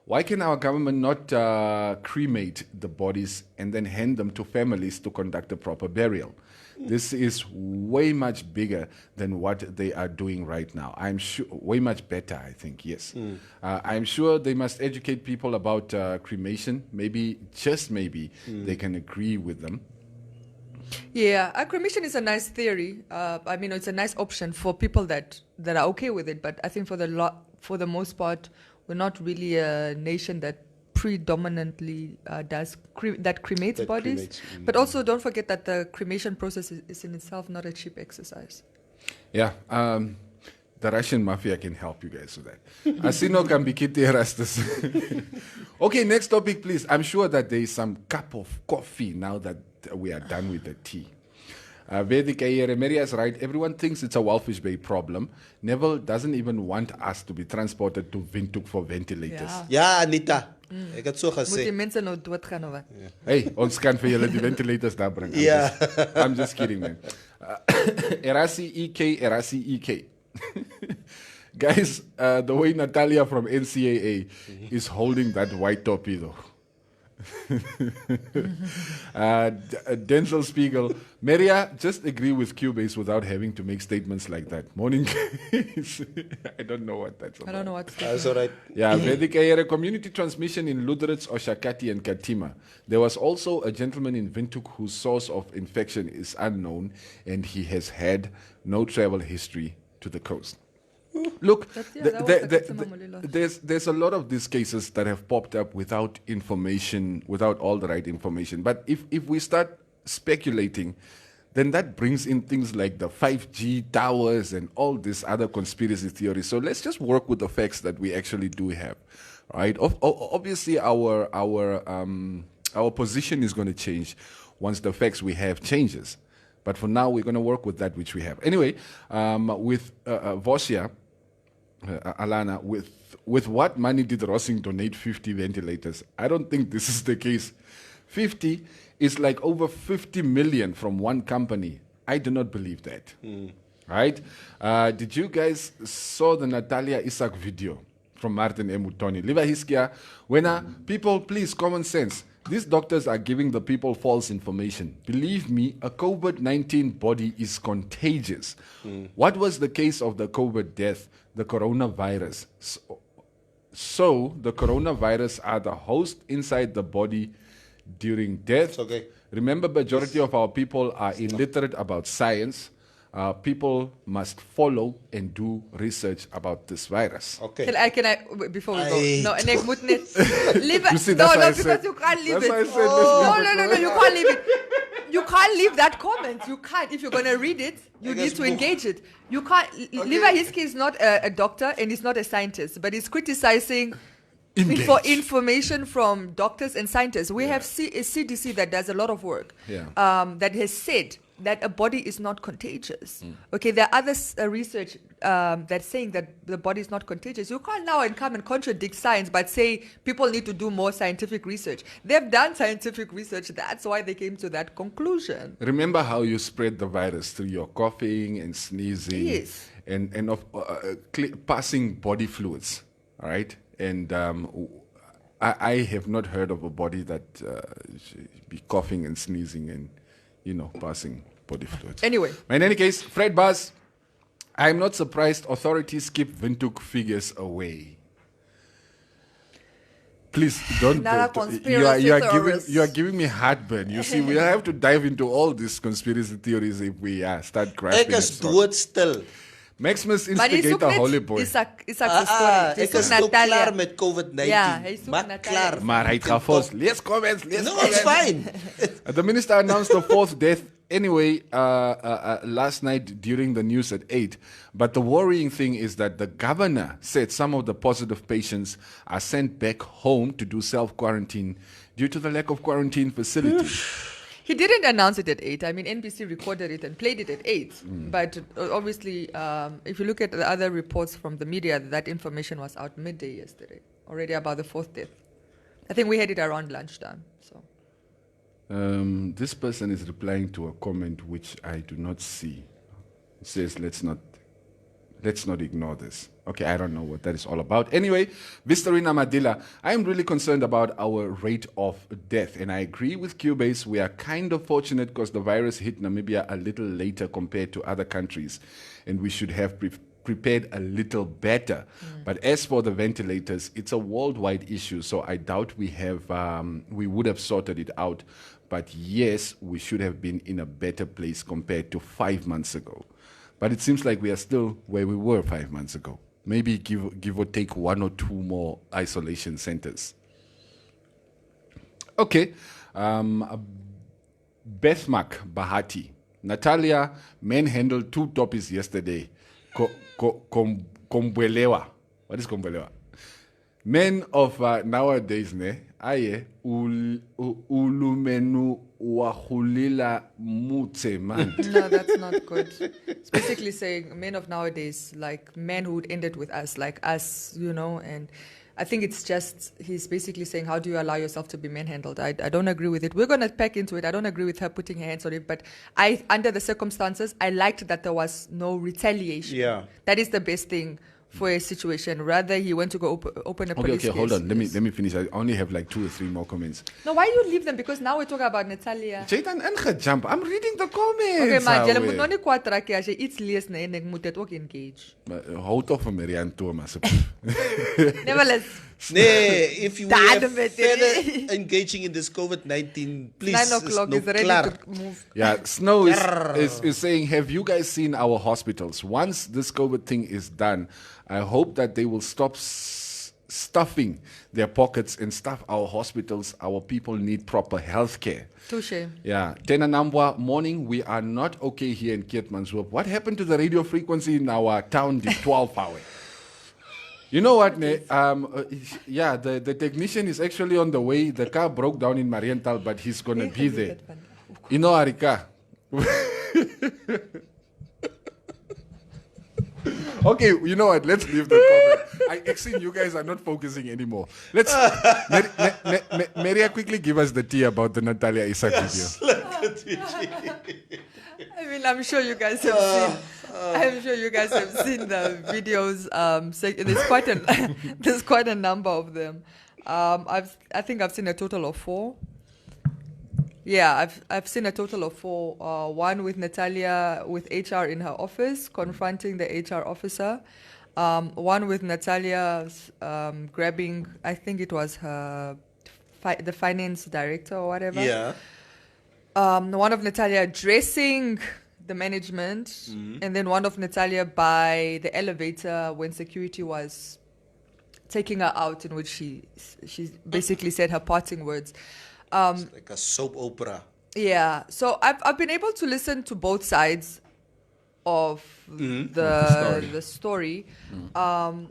Why can our government not cremate the bodies and then hand them to families to conduct a proper burial? This is way much bigger than what they are doing right now. I'm sure, way much better, I think, yes. I'm sure they must educate people about cremation. Maybe, just maybe, they can agree with them. Yeah, cremation is a nice theory. I mean, it's a nice option for people that are okay with it. But I think for for the most part, we're not really a nation that predominantly does cremates That bodies. cremates, But also, don't forget that the cremation process is in itself not a cheap exercise. Yeah. The Russian mafia can help you guys with that. Asino can be kitty Erastus. Okay, next topic, please. I'm sure that there is some cup of coffee now that we are done with the tea. Vedic Remeria is right. Everyone thinks it's a Walfish Bay problem. Neville doesn't even want us to be transported to Windhoek for ventilators. Yeah. Ja, Anita. Ek het so Moet die gesê. mense nou doodgaan of wat? Hey, ons kan vir julle die ventilators daar bring. Ja. I'm just kidding, man. Erasi EK. Guys, the way Natalia from NCAA is holding that white toppy, though. Denzel Spiegel, Maria, just agree with Cubase without having to make statements like that. Morning, guys. I don't know what that's about. I don't know what's That's all right. Yeah, Vedic Air, community transmission in Luderitz, Oshakati, and Katima. There was also a gentleman in Windhoek whose source of infection is unknown, and he has had no travel history to the coast. Look, that was the Katima Molelo. there's a lot of these cases that have popped up without information, without all the right information. But if we start speculating, then that brings in things like the 5G towers and all these other conspiracy theories. So let's just work with the facts that we actually do have, right? Obviously, our position is going to change once the facts we have changes. But for now, we're going to work with that which we have. Anyway, with Vosia, Alana, with what money did Rossing donate 50 ventilators? I don't think this is the case. 50 is like over 50 million from one company. I do not believe that. Right? Did you guys saw the Natalia Isaac video from Martin Emutoni? Liva Hiskia, when people, please, common sense. These doctors are giving the people false information. Believe me, a COVID-19 body is contagious. What was the case of the COVID death? The coronavirus. So the coronavirus are the host inside the body during death. Okay. Remember, majority of our people are illiterate about science. People must follow and do research about this virus. Okay. Can I before we go? No, and ek moet net leave You see, it. that's No, why I because said- you can't leave that's it. why I said let's leave No, you can't leave it. You can't leave that comment. You can't. If you're going to read it, you need to engage it. You can't. Liva Hiski is not a doctor and he's not a scientist, but he's criticizing for information from doctors and scientists. We have a CDC that does a lot of work that has said that a body is not contagious. Okay, there are other research that's saying that the body is not contagious. You can't now come and contradict science but say people need to do more scientific research. They've done scientific research. That's why they came to that conclusion. Remember how you spread the virus through your coughing and sneezing Yes. and of passing body fluids, all right? And I have not heard of a body that be coughing and sneezing and, passing body fluids. Anyway. In any case, Fred Buzz, I'm not surprised authorities keep Windhoek figures away. Please don't. Not a conspiracy theorist. You are giving me heartburn. You see, we have to dive into all these conspiracy theories if we start grasping. Ek is doodstil. Maximus Maar hy instigator soek Holy net Boy. Isak se story. Hy Ek soek is nou Natalia. klaar met COVID-19. Ja, hy soek Maar Natalia. klaar. Maar hy het gaan force. Lees comments. No, it's fine. The minister announced the fourth death anyway last night during the news at 8. But the worrying thing is that the governor said some of the positive patients are sent back home to do self-quarantine due to the lack of quarantine facilities. He didn't announce it at 8. I mean, NBC recorded it and played it at 8. But obviously, if you look at the other reports from the media, that information was out midday yesterday, already about the fourth death. I think we had it around lunchtime. So This person is replying to a comment which I do not see. It says, let's not ignore this. Okay, I don't know what that is all about. Anyway, Vistarina Madila, I am really concerned about our rate of death. And I agree with Cubase. We are kind of fortunate because the virus hit Namibia a little later compared to other countries. And we should have prepared a little better. But as for the ventilators, it's a worldwide issue. So I doubt we would have sorted it out. But yes, we should have been in a better place compared to 5 months ago. But it seems like we are still where we were 5 months ago. maybe give or take 1 or 2 more isolation centers. Okay. Bethmak Bahati. Natalia manhandled 2 topics yesterday. Kombwelewa. What is Kombwelewa? Men of nowadays, aye, ulumenu wahulila mutse man. No, that's not good. It's basically saying men of nowadays, like manhood ended with us, like us, and I think it's just, he's basically saying, how do you allow yourself to be manhandled? I don't agree with it. We're going to pack into it. I don't agree with her putting her hands on it, but under the circumstances, I liked that there was no retaliation. Yeah. That is the best thing for a situation. Rather, he went to go open a police Okay, case. hold on. Let me finish. I only have like 2 or 3 more comments. No, why you leave them? Because now we're talking about Natalia. Jaydan ingejump. I'm reading the comments. Okay, man, jy Awe. moet nou nie kwaad raak nie. As jy iets lees, en ek moet dit ook engage. Hou toch van Marianne Thomas. Nevertheless, Nee, if you Dad, were met further die- engaging in this COVID-19, please, 9 o'clock no is ready klaar. to move. Yeah, Snow is saying, have you guys seen our hospitals? Once this COVID thing is done, I hope that they will stop stuffing their pockets and stuff our hospitals. Our people need proper health care. Touche. Yeah, Tenanambwa, morning. We are not okay here in Keetmanshoop. What happened to the radio frequency in our town, the 12 hour? You know what, ne? Yeah, the technician is actually on the way. The car broke down in Marienthal, but he's going to be there. You know, Arika. Okay, you know what? Let's leave the comment. Actually, you guys are not focusing anymore. Let's Maria quickly give us the tea about the Natalia Isaac video. I mean, I'm sure you guys have seen. I'm sure you guys have seen the videos. There's quite a number of them. I think I've seen a total of 4. Yeah, I've seen a total of 4. One with Natalia with HR in her office confronting the HR officer. One with Natalia grabbing, I think it was her the finance director or whatever. Yeah. One of Natalia addressing the management, and then one of Natalia by the elevator when security was taking her out, in which she basically said her parting words. It's like a soap opera. Yeah, so I've been able to listen to both sides of the story. From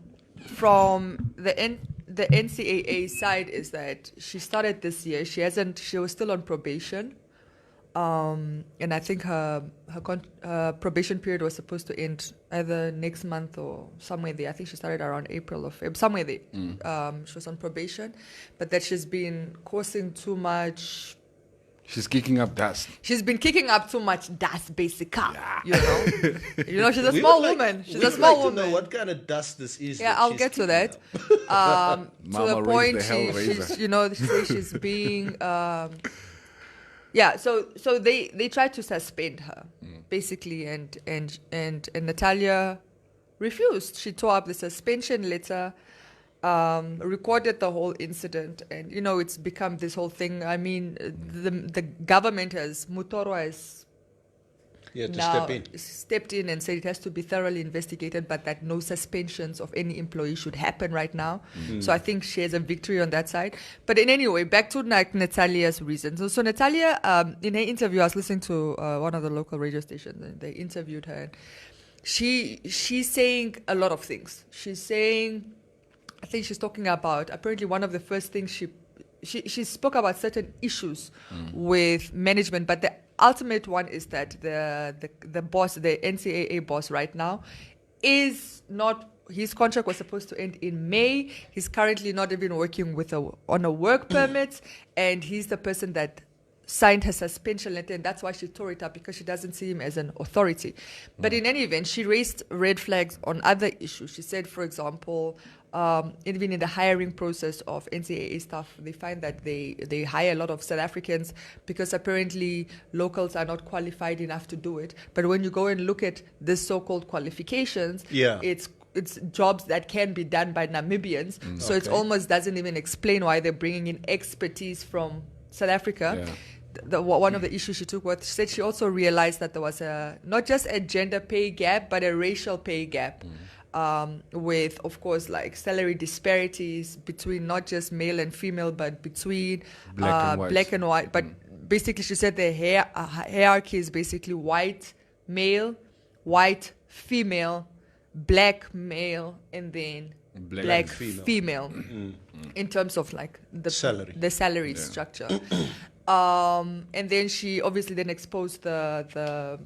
the NCAA side is that she started this year. She was still on probation. And I think her probation period was supposed to end either next month or somewhere there. I think she started around April or February, somewhere there. She was on probation, but that she's been causing too much. She's kicking up dust. She's been kicking up too much dust, basically. Yeah. She's a We small would like- woman. She's we a would small like woman. to know what kind of dust this is. Yeah, that I'll she's get to kicking that. up. To Mama the raised point, the hellraiser. she says she's being. Yeah, so they tried to suspend her, basically, and Natalia refused. She tore up the suspension letter, recorded the whole incident, and it's become this whole thing. I mean, the government Mutoro has Yeah, to now step in. stepped in and said it has to be thoroughly investigated, but that no suspensions of any employee should happen right now. So I think she has a victory on that side. But in any way, back to Natalia's reasons. So Natalia, in her interview, I was listening to one of the local radio stations, and they interviewed her. And she's saying a lot of things. She's saying, I think she's talking about, apparently one of the first things she spoke about certain issues with management, but the ultimate one is that the boss, the NCAA boss right now, is not. His contract was supposed to end in May. He's currently not even working on a work permit, and he's the person that signed her suspension letter, and that's why she tore it up, because she doesn't see him as an authority. But in any event, she raised red flags on other issues. She said, for example, even in the hiring process of NCAA staff, they find that they hire a lot of South Africans because apparently locals are not qualified enough to do it. But when you go and look at the so-called qualifications, it's jobs that can be done by Namibians. So it almost doesn't even explain why they're bringing in expertise from South Africa. Yeah. One of the issues she took was, she said she also realized that there was not just a gender pay gap, but a racial pay gap. with, of course, like salary disparities between not just male and female, but between black and white. But basically, she said the hierarchy is basically white male, white female, black male, and then black female. In terms of like the salary structure. And then she obviously then exposed the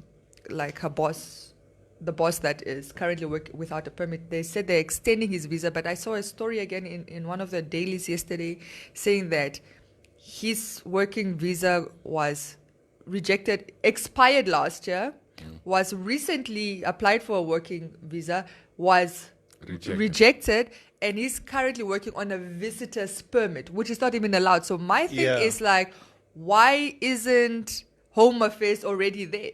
like her boss, the boss that is currently working without a permit. They said they're extending his visa, but I saw a story again in one of the dailies yesterday saying that his working visa was rejected, expired last year, was recently applied for a working visa, was rejected, and he's currently working on a visitor's permit, which is not even allowed. So my thing is like, why isn't Home Affairs already there?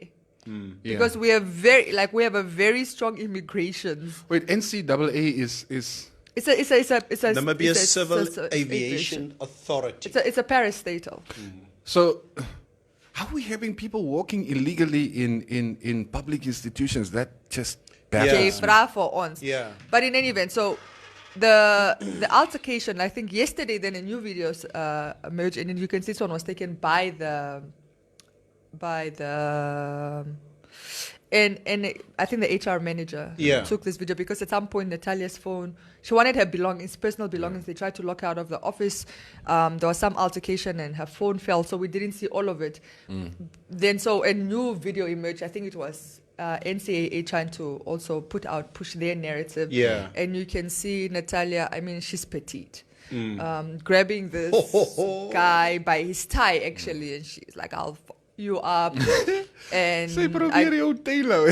Because we have a very strong immigration. Wait, NCAA is it's a Namibia Civil Aviation Authority. It's a parastatal. So how are we having people walking illegally in public institutions? That just baffles me. But in any event, so the altercation, I think yesterday then a new videos emerged, and you can see someone was taken by the and I think the HR manager took this video because at some point Natalia's phone, she wanted her belongings, personal belongings. They tried to lock her out of the office. There was some altercation and her phone fell, so we didn't see all of it. Then so a new video emerged. I think it was NCAA trying to also push their narrative. And you can see Natalia, I mean, she's petite. Grabbing this guy by his tie actually, and she's like, I'll you up. And Say probeer jou tailhou.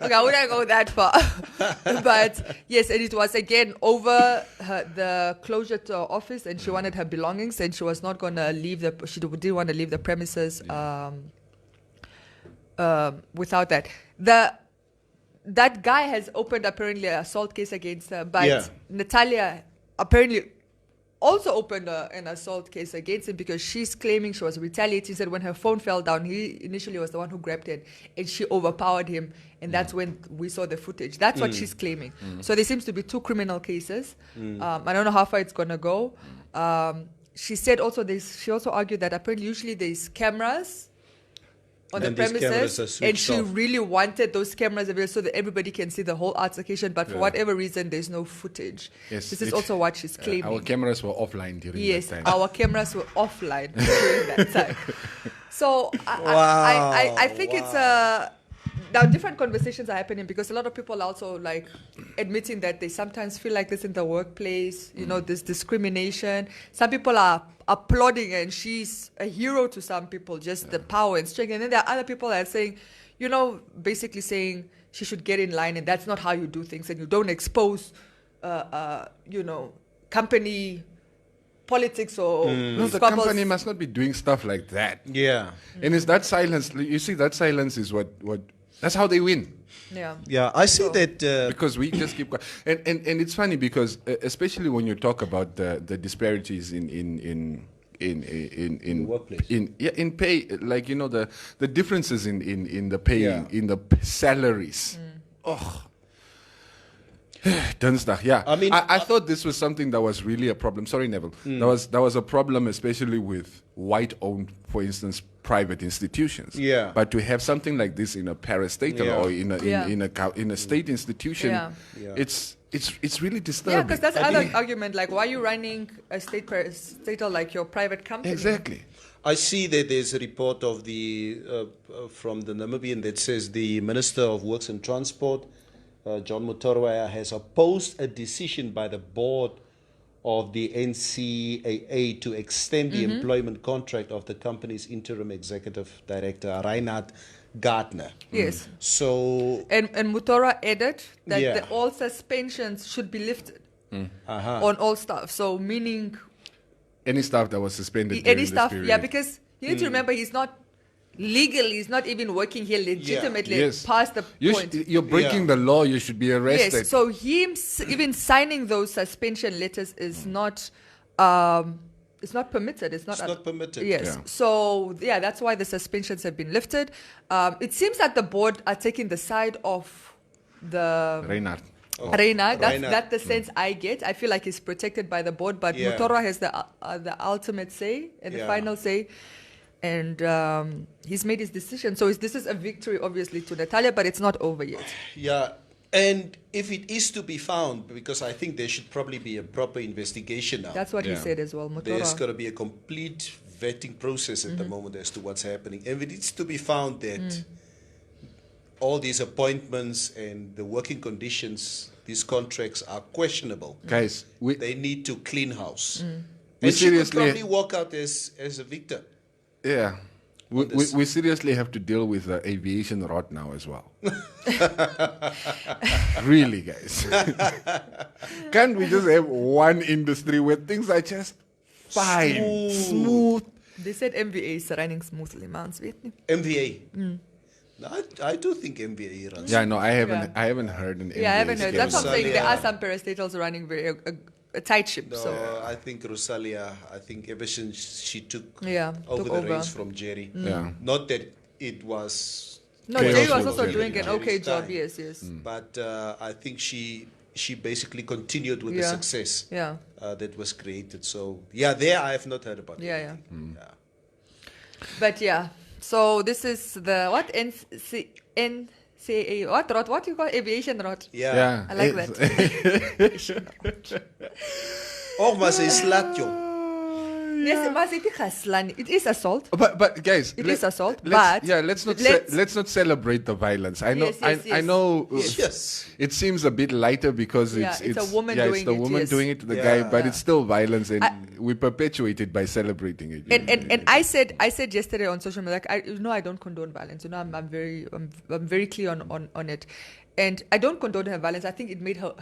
Okay, I wouldn't go that far. But yes, and it was again over the closure to her office, and she wanted her belongings, and she was not going to leave she didn't want to leave the premises without that. That guy has opened apparently an assault case against her, but Natalia apparently also opened an assault case against him because she's claiming she was retaliating. Said when her phone fell down, he initially was the one who grabbed it, and she overpowered him, and that's when we saw the footage. That's what she's claiming. So there seems to be two criminal cases. I don't know how far it's gonna go. She said also she also argued that apparently usually there's cameras on the premises, and she really wanted those cameras available so that everybody can see the whole altercation, but for whatever reason there's no footage. This is also what she's claiming. Our cameras were offline during that time. Our cameras were offline during that time. So I think it's now different conversations are happening because a lot of people are also like admitting that they sometimes feel like this in the workplace, you know, this discrimination. Some people are applauding, and she's a hero to some people, just the power and strength. And then there are other people that are saying, you know, basically saying she should get in line, and that's not how you do things, and you don't expose, you know, company politics or no, the company must not be doing stuff like that. And it's that silence. You see, that silence is what that's how they win. I see that because we just keep quiet. And it's funny because especially when you talk about the disparities in workplace, in pay, like, you know, the differences in the pay, in the salaries. Dinsdag, I mean, I thought this was something that was really a problem. Sorry, Neville. That was a problem, especially with white-owned, for instance, private institutions. But to have something like this in a parastatal or in a state institution, it's really disturbing. Yeah, because that's another argument. Like, why are you running a state parastatal like your private company? Exactly. I see that there's a report of the from the Namibian that says the Minister of Works and Transport, John Mutorwaya, has opposed a decision by the board of the NCAA to extend the employment contract of the company's interim executive director, Reinhard Gardner. Yes. So and Mutora added that all suspensions should be lifted on all staff. So meaning any staff that was suspended. Any staff, because you need to remember he's not legally, he's not even working here legitimately past the point. You're breaking the law, you should be arrested. Yes, so him even signing those suspension letters is not it's not permitted. It's not permitted. Yes. So that's why the suspensions have been lifted. It seems that the board are taking the side of Reinhard. Reina, that's Reinhard. the sense I get. I feel like he's protected by the board, but Yeah. Mutora has the ultimate say and the Yeah. final say, and he's made his decision. So this is a victory, obviously, to Natalia, but it's not over yet. Yeah, and if it is to be found, because I think there should probably be a proper investigation now. That's what he Yeah. said as well. There's Mutora. got to be a complete vetting process at the moment as to what's happening. And if it's to be found that all these appointments and the working conditions, these contracts are questionable, Guys, we they need to clean house. We And she could seriously- probably walk out as a victor. yeah. We, this. we seriously have to deal with the aviation rot now as well. Really, guys. Can't we just have one industry where things are just fine, smooth? They said MVA is running smoothly, man. Weet nie. MVA. No, I do think MVA runs. Yeah, no, I haven't. Yeah. I haven't heard an. Yeah, I haven't heard. That's what I'm saying. There Rosalia. are some parastatals running very a tight ship. No, So I think Rosalia, I think ever since she took Yeah, over took the over. reins from Jerry. Yeah. Not that it was, no, Chaos Jay was was also very doing an Jerry's okay job. time. Yes, yes. But I think she basically continued with the Yeah. success Yeah, that was created. So yeah, there I have not heard about. yeah, anything. yeah. But yeah, so this is the what NCAA what rot? What you call aviation rot? Yeah. Yeah. I like that. Oh, maar sy slat jou. Yes, mas it is gaslan. It is assault. But guys, It is assault, let's- but yeah, let's not let's- not celebrate the violence. I know, Yes, yes, I yes. know. Yes. It seems a bit lighter because Yeah, it's a woman it's doing the it, woman yes. doing it to the Yeah. guy, but Yeah. it's still violence, and I- we perpetuate it by celebrating it. And I said yesterday on social media, like, I don't condone violence. I'm very clear on it, and I don't condone her violence. I think it made her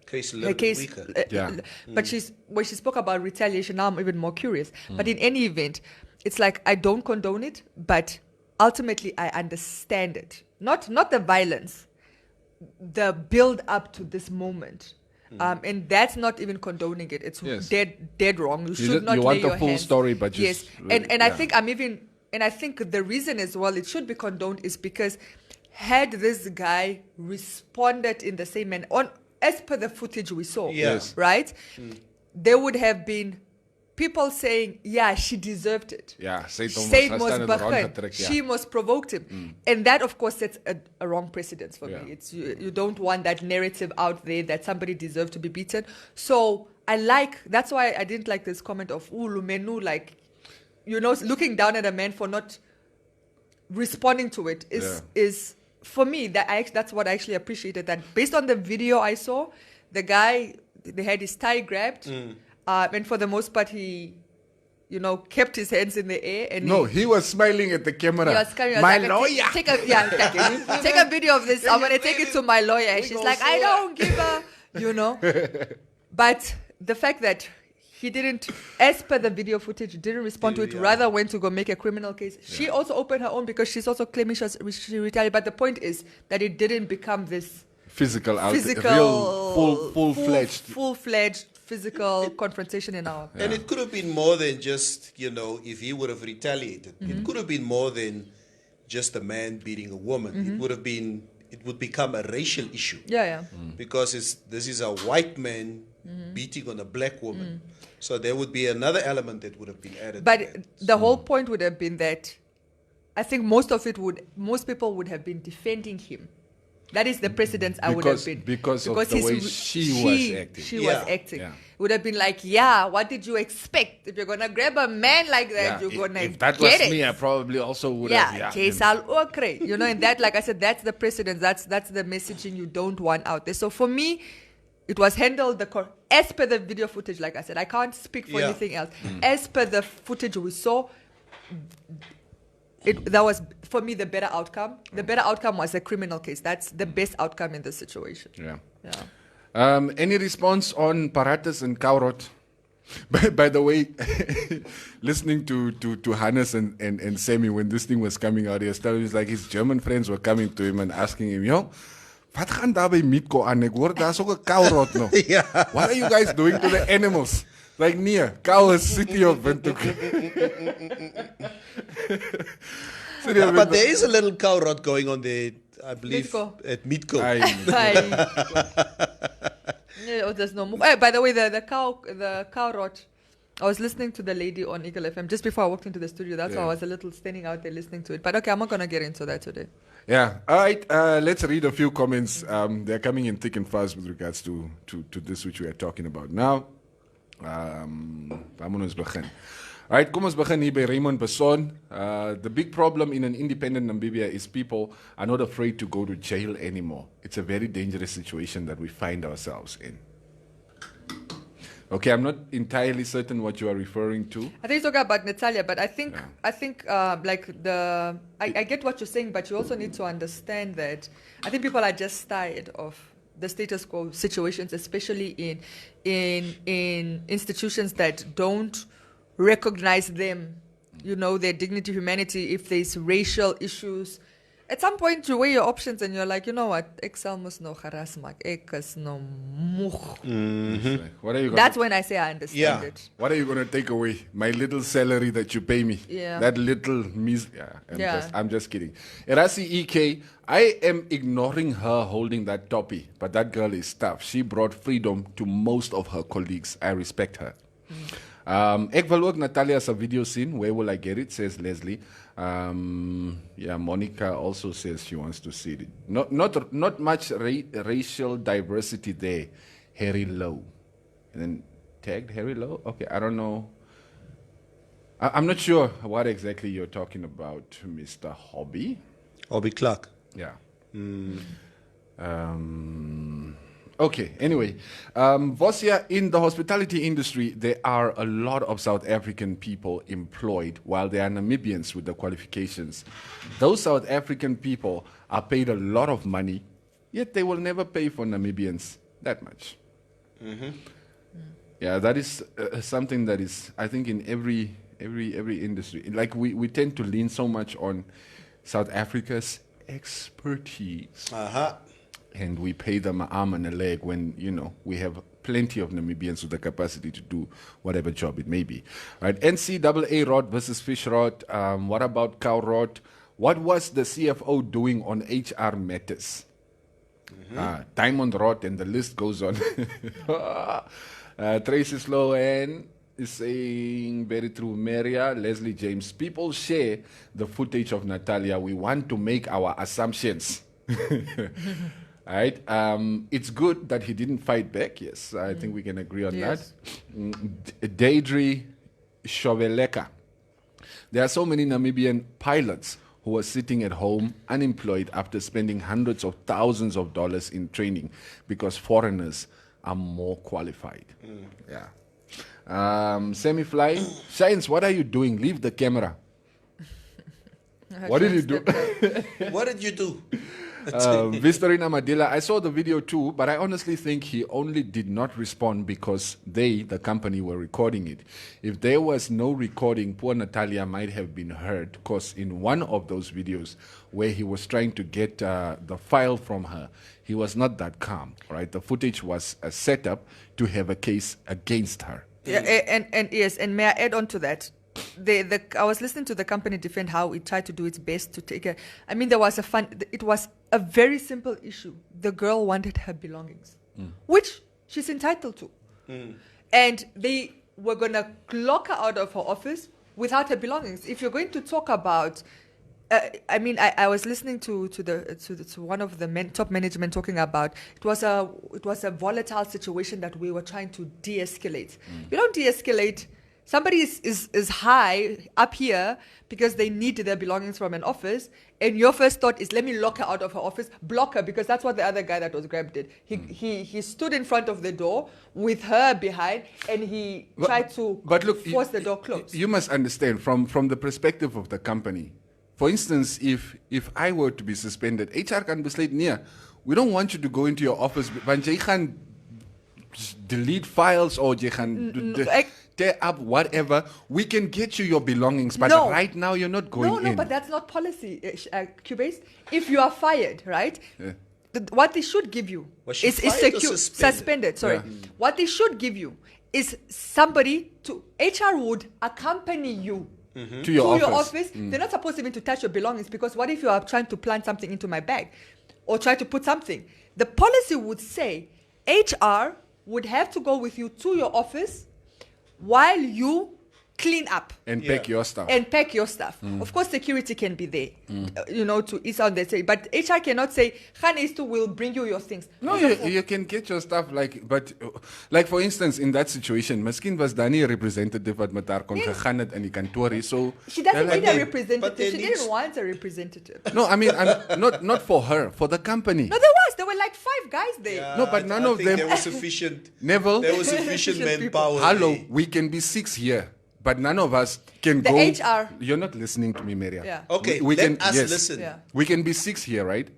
Case a her little case. weaker. Yeah. But when she spoke about retaliation, now I'm even more curious. But in any event, it's like I don't condone it, but ultimately I understand it. Not the violence, the build up to this moment. And that's not even condoning it. It's Yes. dead wrong. You should just- not you lay want the your full hands. story, but just yes. really- And I yeah. think I think the reason as well it should be condoned is because had this guy responded in the same manner as per the footage we saw, Yeah. Yes. right? There would have been people saying, yeah, she deserved it. Yeah, sy het hom Sy was mos staan in die rond begin. getrek, ja. She must provoked him. And that, of course, sets a wrong precedence for Yeah. me. It's you don't want that narrative out there that somebody deserved to be beaten. So that's why I didn't like this comment of, Lumenu, like, looking down at a man for not responding to it is for me, that's what I actually appreciated. That based on the video I saw, the guy, they had his tie grabbed. And for the most part, he, kept his hands in the air. And No, he was smiling at the camera. he was coming, My like, lawyer. Take a video of this. I'm going to take it to my lawyer. And she's like, I don't give a, But the fact that he didn't, as per the video footage, didn't respond to it, Yeah. rather went to go make a criminal case. She also opened her own because she's also claiming she retaliated. But the point is that it didn't become this Physical, physical, real full-fledged. full-fledged physical confrontation in our. And it could have been more than just, if he would have retaliated. It could have been more than just a man beating a woman. It would become a racial issue. Yeah. Because this is a white man beating on a black woman. So there would be another element that would have been added. But to that. the whole point would have been that I think most people would have been defending him. That is the precedence I would have been. Because of the his way re- she was acting. She Yeah. was acting. Yeah. Would have been like, yeah, what did you expect? If you're going to grab a man like that, you're going to if that get was it. me, I probably also would Yeah, have. case all okay. And that, like I said, that's the precedence. That's the messaging you don't want out there. So for me, it was handled as per the video footage. Like I said, I can't speak for Yeah. anything else. As per the footage we saw, that was for me the better outcome. The better outcome was a criminal case. That's the best outcome in this situation. Yeah. Yeah. Any response on Paratus and Kaurot? By the way, listening to Hannes and Sammy when this thing was coming out, he was like his German friends were coming to him and asking him, wat gaan daar by Mitko aan? Ek hoor daar's ook 'n Kaurot nog. Yeah. What are you guys doing to the animals? Like, nee, Kau is city of Windhoek. But there is a little cow rot going on there I believe, go. at Meatco. There's no more. Hey, by the way, the cow rot. I was listening to the lady on Eagle FM just before I walked into the studio. That's why I was a little standing out there listening to it. But okay, I'm not going to get into that today. Yeah. All right. Let's read a few comments. They're coming in thick and fast with regards to this which we are talking about now. Ons begin. All right, kom ons begin hier by Raymond Besson. The big problem in an independent Namibia is people are not afraid to go to jail anymore. It's a very dangerous situation that we find ourselves in. Okay, I'm not entirely certain what you are referring to. I think you're talking about Natalia, but I think I get what you're saying, but you also need to understand that I think people are just tired of the status quo situations, especially in institutions that don't recognize them, their dignity, humanity. If there's racial issues, at some point you weigh your options and you're like, you know what, Excel must no harasmak, Ekas no much. What are you? That's when I say I understand it. What are you gonna take away? My little salary that you pay me. Yeah. That little I'm just kidding. Erasi EK, I am ignoring her holding that toppy, but that girl is tough. She brought freedom to most of her colleagues. I respect her. Ek wil ook Natalia se video sien. Where will I get it? Says Leslie. Monica also says she wants to see it. Not much racial diversity there. Harry Lowe. And then tagged Harry Lowe? Okay, I don't know. I'm not sure what exactly you're talking about, Mr. Hobby. Hobby Clark. Yeah. Okay, anyway. Vosia, in the hospitality industry, there are a lot of South African people employed, while there are Namibians with the qualifications. Those South African people are paid a lot of money, yet they will never pay for Namibians that much. Yeah, that is something that is, I think, in every industry. Like we tend to lean so much on South Africa's expertise. And we pay them an arm and a leg when, we have plenty of Namibians with the capacity to do whatever job it may be. All right, NCAA rot versus fish rot. What about cow rot? What was the CFO doing on HR matters? Diamond rot, and the list goes on. Tracy Sloan is saying, very true, Maria. Leslie James, people share the footage of Natalia. We want to make our assumptions. All right. It's good that he didn't fight back. Yes, I think we can agree on that. Deidre Shoveleka. There are so many Namibian pilots who are sitting at home unemployed after spending hundreds of thousands of dollars in training because foreigners are more qualified. Semi-fly. Science, what are you doing? Leave the camera. What did you do? What did you do? Vistorina Madila, I saw the video too, but I honestly think he only did not respond because the company, were recording it. If there was no recording, poor Natalia might have been heard, because in one of those videos where he was trying to get the file from her, he was not that calm, right? The footage was a setup to have a case against her. Yeah, and yes, and may I add on to that? I was listening to the company defend how it tried to do its best to take it. I mean, it was a very simple issue. The girl wanted her belongings, which she's entitled to. And they were going to lock her out of her office without her belongings. If you're going to talk about, I was listening to one of the top management talking about it was a volatile situation that we were trying to de-escalate. You don't de-escalate. Somebody is high up here because they need their belongings from an office, and your first thought is, let me lock her out of her office, block her, because that's what the other guy that was grabbed did. He stood in front of the door with her behind, and he tried to force the door closed. You must understand, from the perspective of the company, for instance, if I were to be suspended, HR can besluit, nee, we don't want you to go into your office, want jy gaan delete files or jy gaan tear up whatever, we can get you your belongings, but right now you're not going in. No, but that's not policy, Cubase. If you are fired, right, what they should give you is suspended. Sorry. Yeah. What they should give you is somebody HR would accompany you To your to office. your office, they're not supposed even to touch your belongings, because what if you are trying to plant something into my bag or try to put something? The policy would say HR would have to go with you to your office while you clean up And pack your stuff. and pack your stuff. Of course, security can be there, to ease out the say. But HR cannot say, Khanistu will bring you your things. No, you can get your stuff like for instance in that situation, miskien was daar nie 'n representative wat met haar kon gegaan het in die kantoor hier, so She doesn't they're need a like, representative. but there She needs- didn't want a representative. no, I mean I'm not for her, for the company. No, there were like 5 guys there. No, but none of think them- There was sufficient. Neville, There was sufficient Sufficient people. manpower. hello, there. we can be 6 here, but none of us can The go. HR. You're not listening to me, Maria. Yeah. Okay, we let can us yes. listen. Yeah. We can be 6 here, right?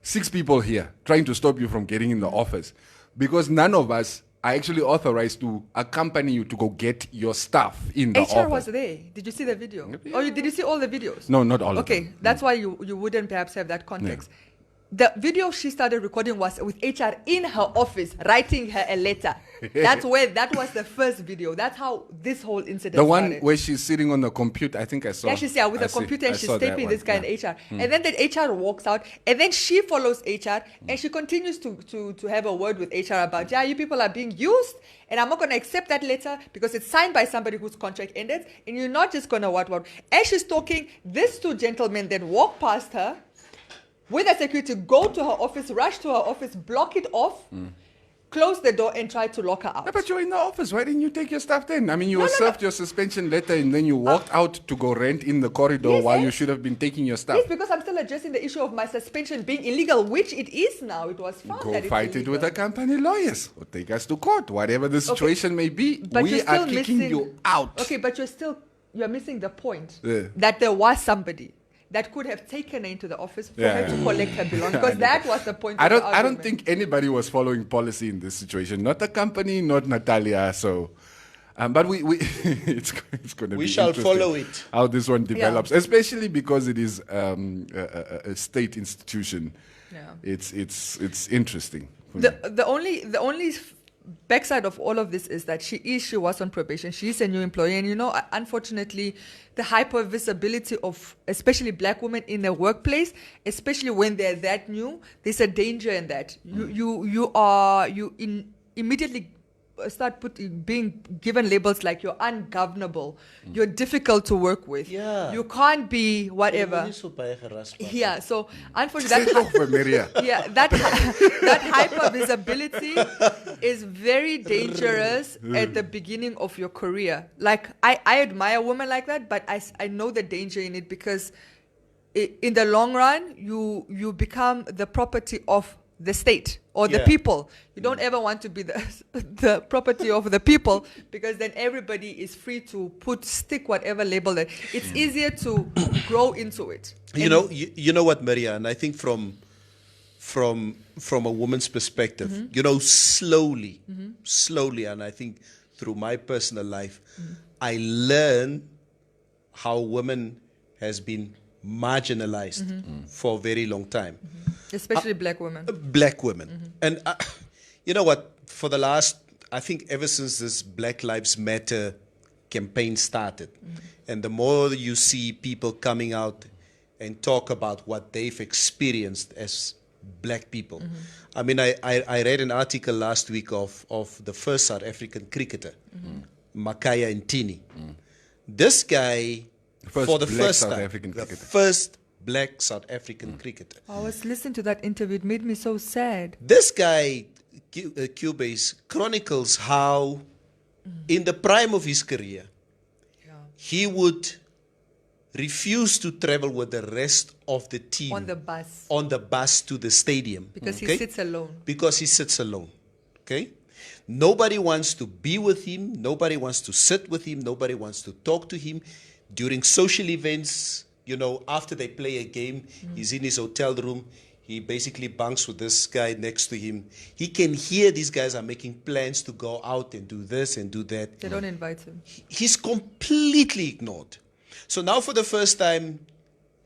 6 people here trying to stop you from getting in the office because none of us are actually authorized to accompany you to go get your stuff in the HR office. was there. Did you see the video? Or did you see all the videos? No, not all of Okay, them. that's why you wouldn't perhaps have that context. The video she started recording was with HR in her office writing her a letter. That was the first video. That's how this whole incident The one started. where she's sitting on the computer, I think I saw. Yeah, she's with I a computer and I she's saw that taping one, this guy yeah. in HR. And then the HR walks out and then she follows HR and she continues to have a word with HR about, yeah, you people are being used and I'm not going to accept that letter because it's signed by somebody whose contract ended and you're not just going to what. As she's talking, these 2 gentlemen then walk past her with the security, go to her office, rush to her office, block it off, close the door and try to lock her out. No, but you're in the office. Why didn't you take your stuff then? I mean, you No, were no, served your suspension letter and then you walked out to go rent in the corridor Yes, while eh? you should have been taking your stuff. Yes, because I'm still addressing the issue of my suspension being illegal, which it is now. It was found Go that it's fight it illegal. with the company lawyers or take us to court. Whatever the situation may be, But we you're are still kicking missing, you out. Okay, but you're missing the point Yeah. that there was somebody that could have taken her into the office for Yeah, her yeah. to collect her belongings, because that was the point. I of the don't argument. think anybody was following policy in this situation. Not the company, not Natalia. So, but we it's going to be We shall interesting follow it. how this one develops, especially because it is a state institution. Yeah. It's interesting. for me. The only backside of all of this is that she was on probation. She is a new employee, and unfortunately, the hyper visibility of especially black women in the workplace, especially when they're that new, there's a danger in that. You immediately start being given labels like you're ungovernable, you're difficult to work with, Yeah. you can't be whatever. Yeah, so unfortunately, Say toch vir Maria. yeah, that hyper visibility is very dangerous at the beginning of your career. Like I admire women like that, but I know the danger in it because in the long run you become the property of the state or the Yeah. people. You don't ever want to be the property of the people, because then everybody is free to stick whatever label that. It's easier to grow into it. You know what, Maria, and I think from a woman's perspective, slowly, and I think through my personal life, I learn how women has been marginalized for a very long time. Especially black women. Black women. And you know what? For the last, I think ever since this Black Lives Matter campaign started, and the more you see people coming out and talk about what they've experienced as black people. I mean, I read an article last week of the first South African cricketer, Makaya Ntini. This guy, First for the black first South time, African the cricketer. first black South African cricketer. I was listening to that interview. It made me so sad. This guy, Cubase, chronicles how in the prime of his career, he would refuse to travel with the rest of the team On the bus. to the stadium. Because okay? he sits alone. Because he sits alone. Okay? Nobody wants to be with him. Nobody wants to sit with him. Nobody wants to talk to him. During social events, after they play a game, he's in his hotel room. He basically bunks with this guy next to him. He can hear these guys are making plans to go out and do this and do that. They don't invite him. He's completely ignored. So now for the first time,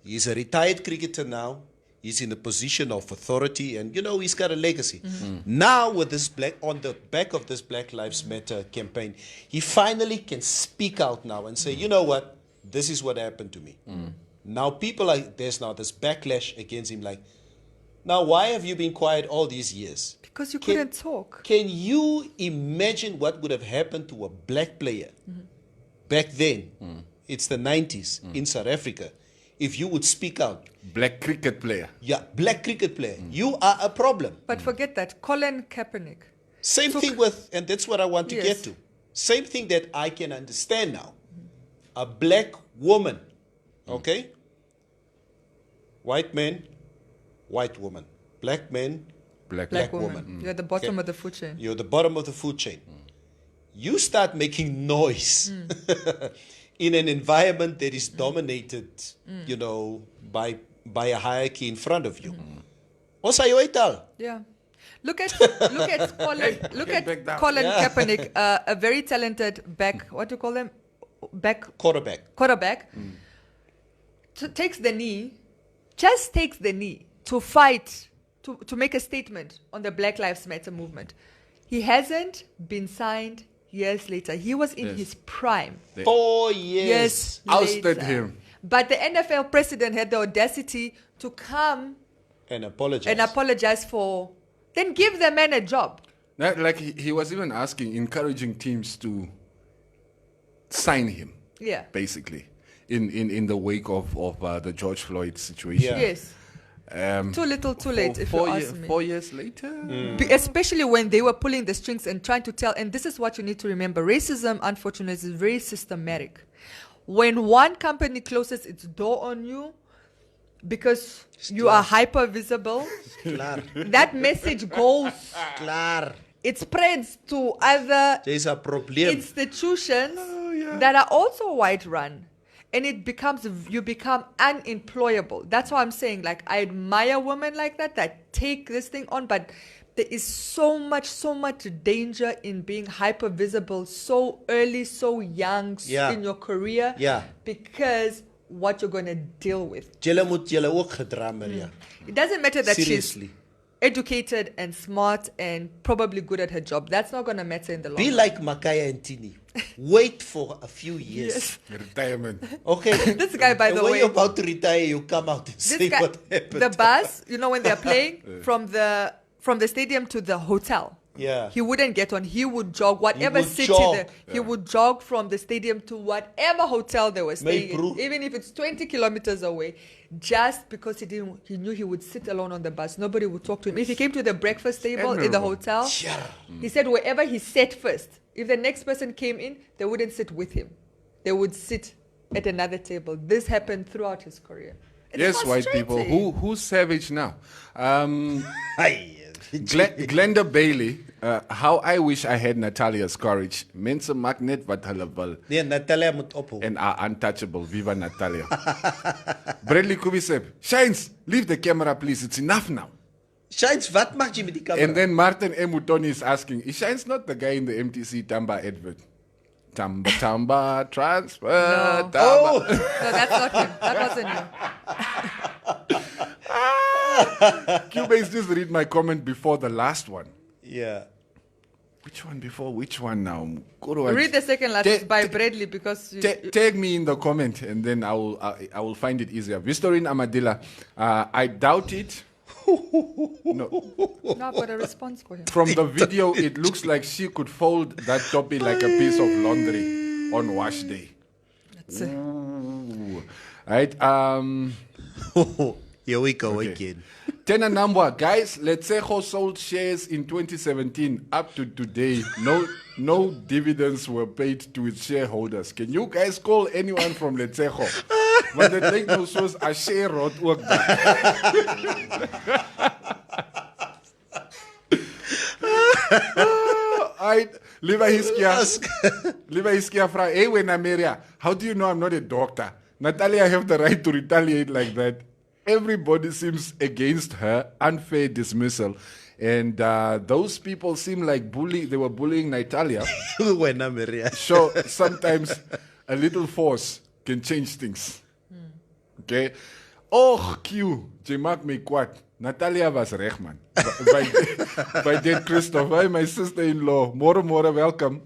he's a retired cricketer now. He's in a position of authority and, he's got a legacy. Now with this on the back of this Black Lives Matter campaign, he finally can speak out now and say, you know what? this is what happened to me. Now people are, there's now this backlash against him, like, now why have you been quiet all these years? Because you couldn't talk. Can you imagine what would have happened to a black player back then? It's the 90s in South Africa. If you would speak out. Black cricket player. Yeah, black cricket player. You are a problem. But forget that. Colin Kaepernick. Same thing with, and that's what I want to Yes. get to. Same thing that I can understand now. A black woman, okay? White man, white woman. Black man, Black Black woman. woman. You're at the bottom Okay. of the food chain. you're the bottom of the food chain. You start making noise in an environment that is dominated, you know, by a hierarchy in front of you. Osa yo ital. Yeah. Look at Colin. Look Get back at down. Colin Kaepernick, a very talented back. What do you call them? Back Quarterback. takes the knee, just takes the knee to fight, to make a statement on the Black Lives Matter movement. He hasn't been signed years later. He was in Yes. his prime. 4 years. Yes. Ousted later. him. But the NFL president had the audacity to come And apologize. and apologize for, then give the man a job. Like he was even encouraging teams to sign him, Yeah. basically, in the wake of the George Floyd situation. Yeah. Yes. Um, Too little, too late, if you ask me. 4 years later? Especially when they were pulling the strings and trying to tell, and this is what you need to remember, racism, unfortunately, is very systematic. When one company closes its door on you because you are hyper visible, Klaar. that message goes, Klaar. it spreads to other There's a problem. institutions that are also white run. And you become unemployable. That's why I'm saying, like, I admire women like that take this thing on, but there is so much danger in being hyper visible so early, so young Yeah. in your career. Yeah. Because what you're going to deal with. Julle moet julle ook gedra, Maria. It doesn't matter that Seriously. she's educated and smart and probably good at her job. That's not going to matter in the long Be run. like Makaya and Tini. Wait for a few years. Yes. Retirement. Okay. This guy, by And the when way, you're about to retire, you come out and say this guy, what happened. the bus, when they're playing from the stadium to the hotel. Yeah. He wouldn't get on. He would jog whatever would city jog. he would jog from the stadium to whatever hotel they were staying in, bro. even if it's 20 kilometers away, just because he knew he would sit alone on the bus. Nobody would talk to him. If he came to the breakfast table in the Admirable. hotel, he said wherever he sat first, if the next person came in, they wouldn't sit with him. They would sit at another table. This happened throughout his career. It's Yes, white people. frustrating. Who's savage now? Ai, Glenda Bailey. How I wish I had Natalia's courage. Mense maak net wat hulle wil Nee, Natalia moet ophou. and are untouchable. Viva Natalia. Bradley Kubisep. Shines, leave the camera, please. It's enough now. Shines, wat maak jy met die camera? And then Martin Emutoni is asking, is Shines not the guy in the MTC Tamba advert? Tamba, transfer, No. Tamba. Oh! No, that's not him. That wasn't you. Cubase, just read my comment before the last one. Yeah. Which one before? Which one now? Go to Read the second last Ta- by ta- Bradley because Tag me in the comment and then I will find it easier. Vistorine Amadilla, I doubt it. No. no, I've got a response for him. From the video, it looks like she could fold that toppy like a piece of laundry on wash day. That's it. Ooh. Right. Here we go Okay. again. Tena Nambwa, guys, Letsejo sold shares in 2017 up to today. No dividends were paid to its shareholders. Can you guys call anyone from Letsejo? Want dit lyk nou soos 'n share rot ook daar. Liva Hiskia vra, hey wena Maria, how do you know I'm not a doctor? Natalia have the right to retaliate like that. Everybody seems against her, unfair dismissal. And those people seem like they were bullying Natalia. Wena Maria. So sometimes a little force can change things. Okay? Oh, Q, jy maak my kwaad. Natalia was reg man. By dit Christopher, my sister-in-law. More welcome.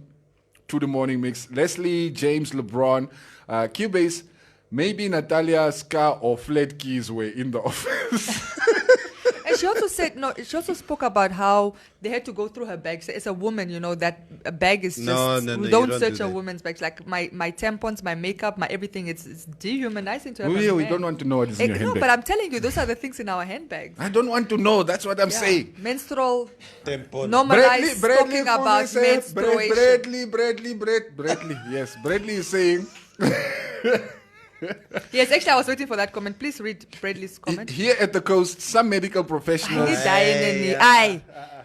to the morning mix. Leslie, James, LeBron, Cubase, maybe Natalia, Ska, or Flat Keys were in the office. And she also said, no, she also spoke about how they had to go through her bag. So as a woman, you know, that a bag is just, No, we you don't don't search do a that. woman's bags. Like my tampons, my makeup, my everything, it's dehumanizing to have we a we man. don't want to know what is in your No, handbag. but I'm telling you, those are the things in our handbags. I don't want to know. That's what I'm Yeah. saying. Menstrual, Tampon. normalize talking about menstruation. Bradley. Yes, Bradley is saying. Yes, actually, I was waiting for that comment. Please read Bradley's comment. Here at the coast, some medical professionals. Hindi dying Aye.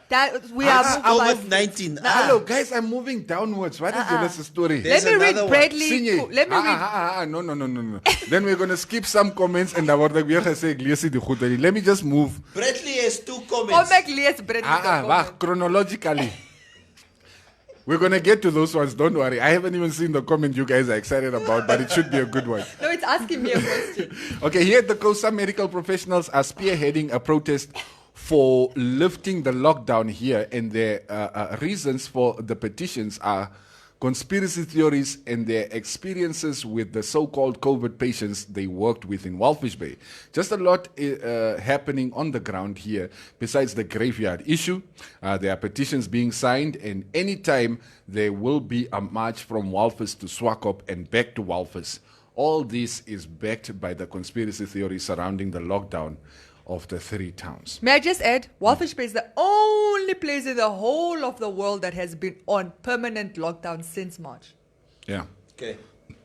That we are moving. COVID-19. Hello, guys, I'm moving downwards. What is the story? There's Let me read another one. Bradley. Sinye. Let me read. No. Then we're going to skip some comments and I word weer gesê ek lees die goed uit. Let me just move. Bradley has 2 Come comments. back, Leah's Bradley's comment. Wacht, chronologically. We're going to get to those ones. Don't worry. I haven't even seen the comment you guys are excited about, but it should be a good one. No, it's asking me a question. Okay, here at the coast, some medical professionals are spearheading a protest for lifting the lockdown here, and their reasons for the petitions are conspiracy theories and their experiences with the so-called COVID patients they worked with in Walfish Bay. Just a lot happening on the ground here besides the graveyard issue. There are petitions being signed, and anytime there will be a march from Walvis to Swakop and back to Walvis. All this is backed by the conspiracy theory surrounding the lockdown of the 3 towns. May I just add, Walfish Bay is the only place in the whole of the world that has been on permanent lockdown since March. Yeah. Okay.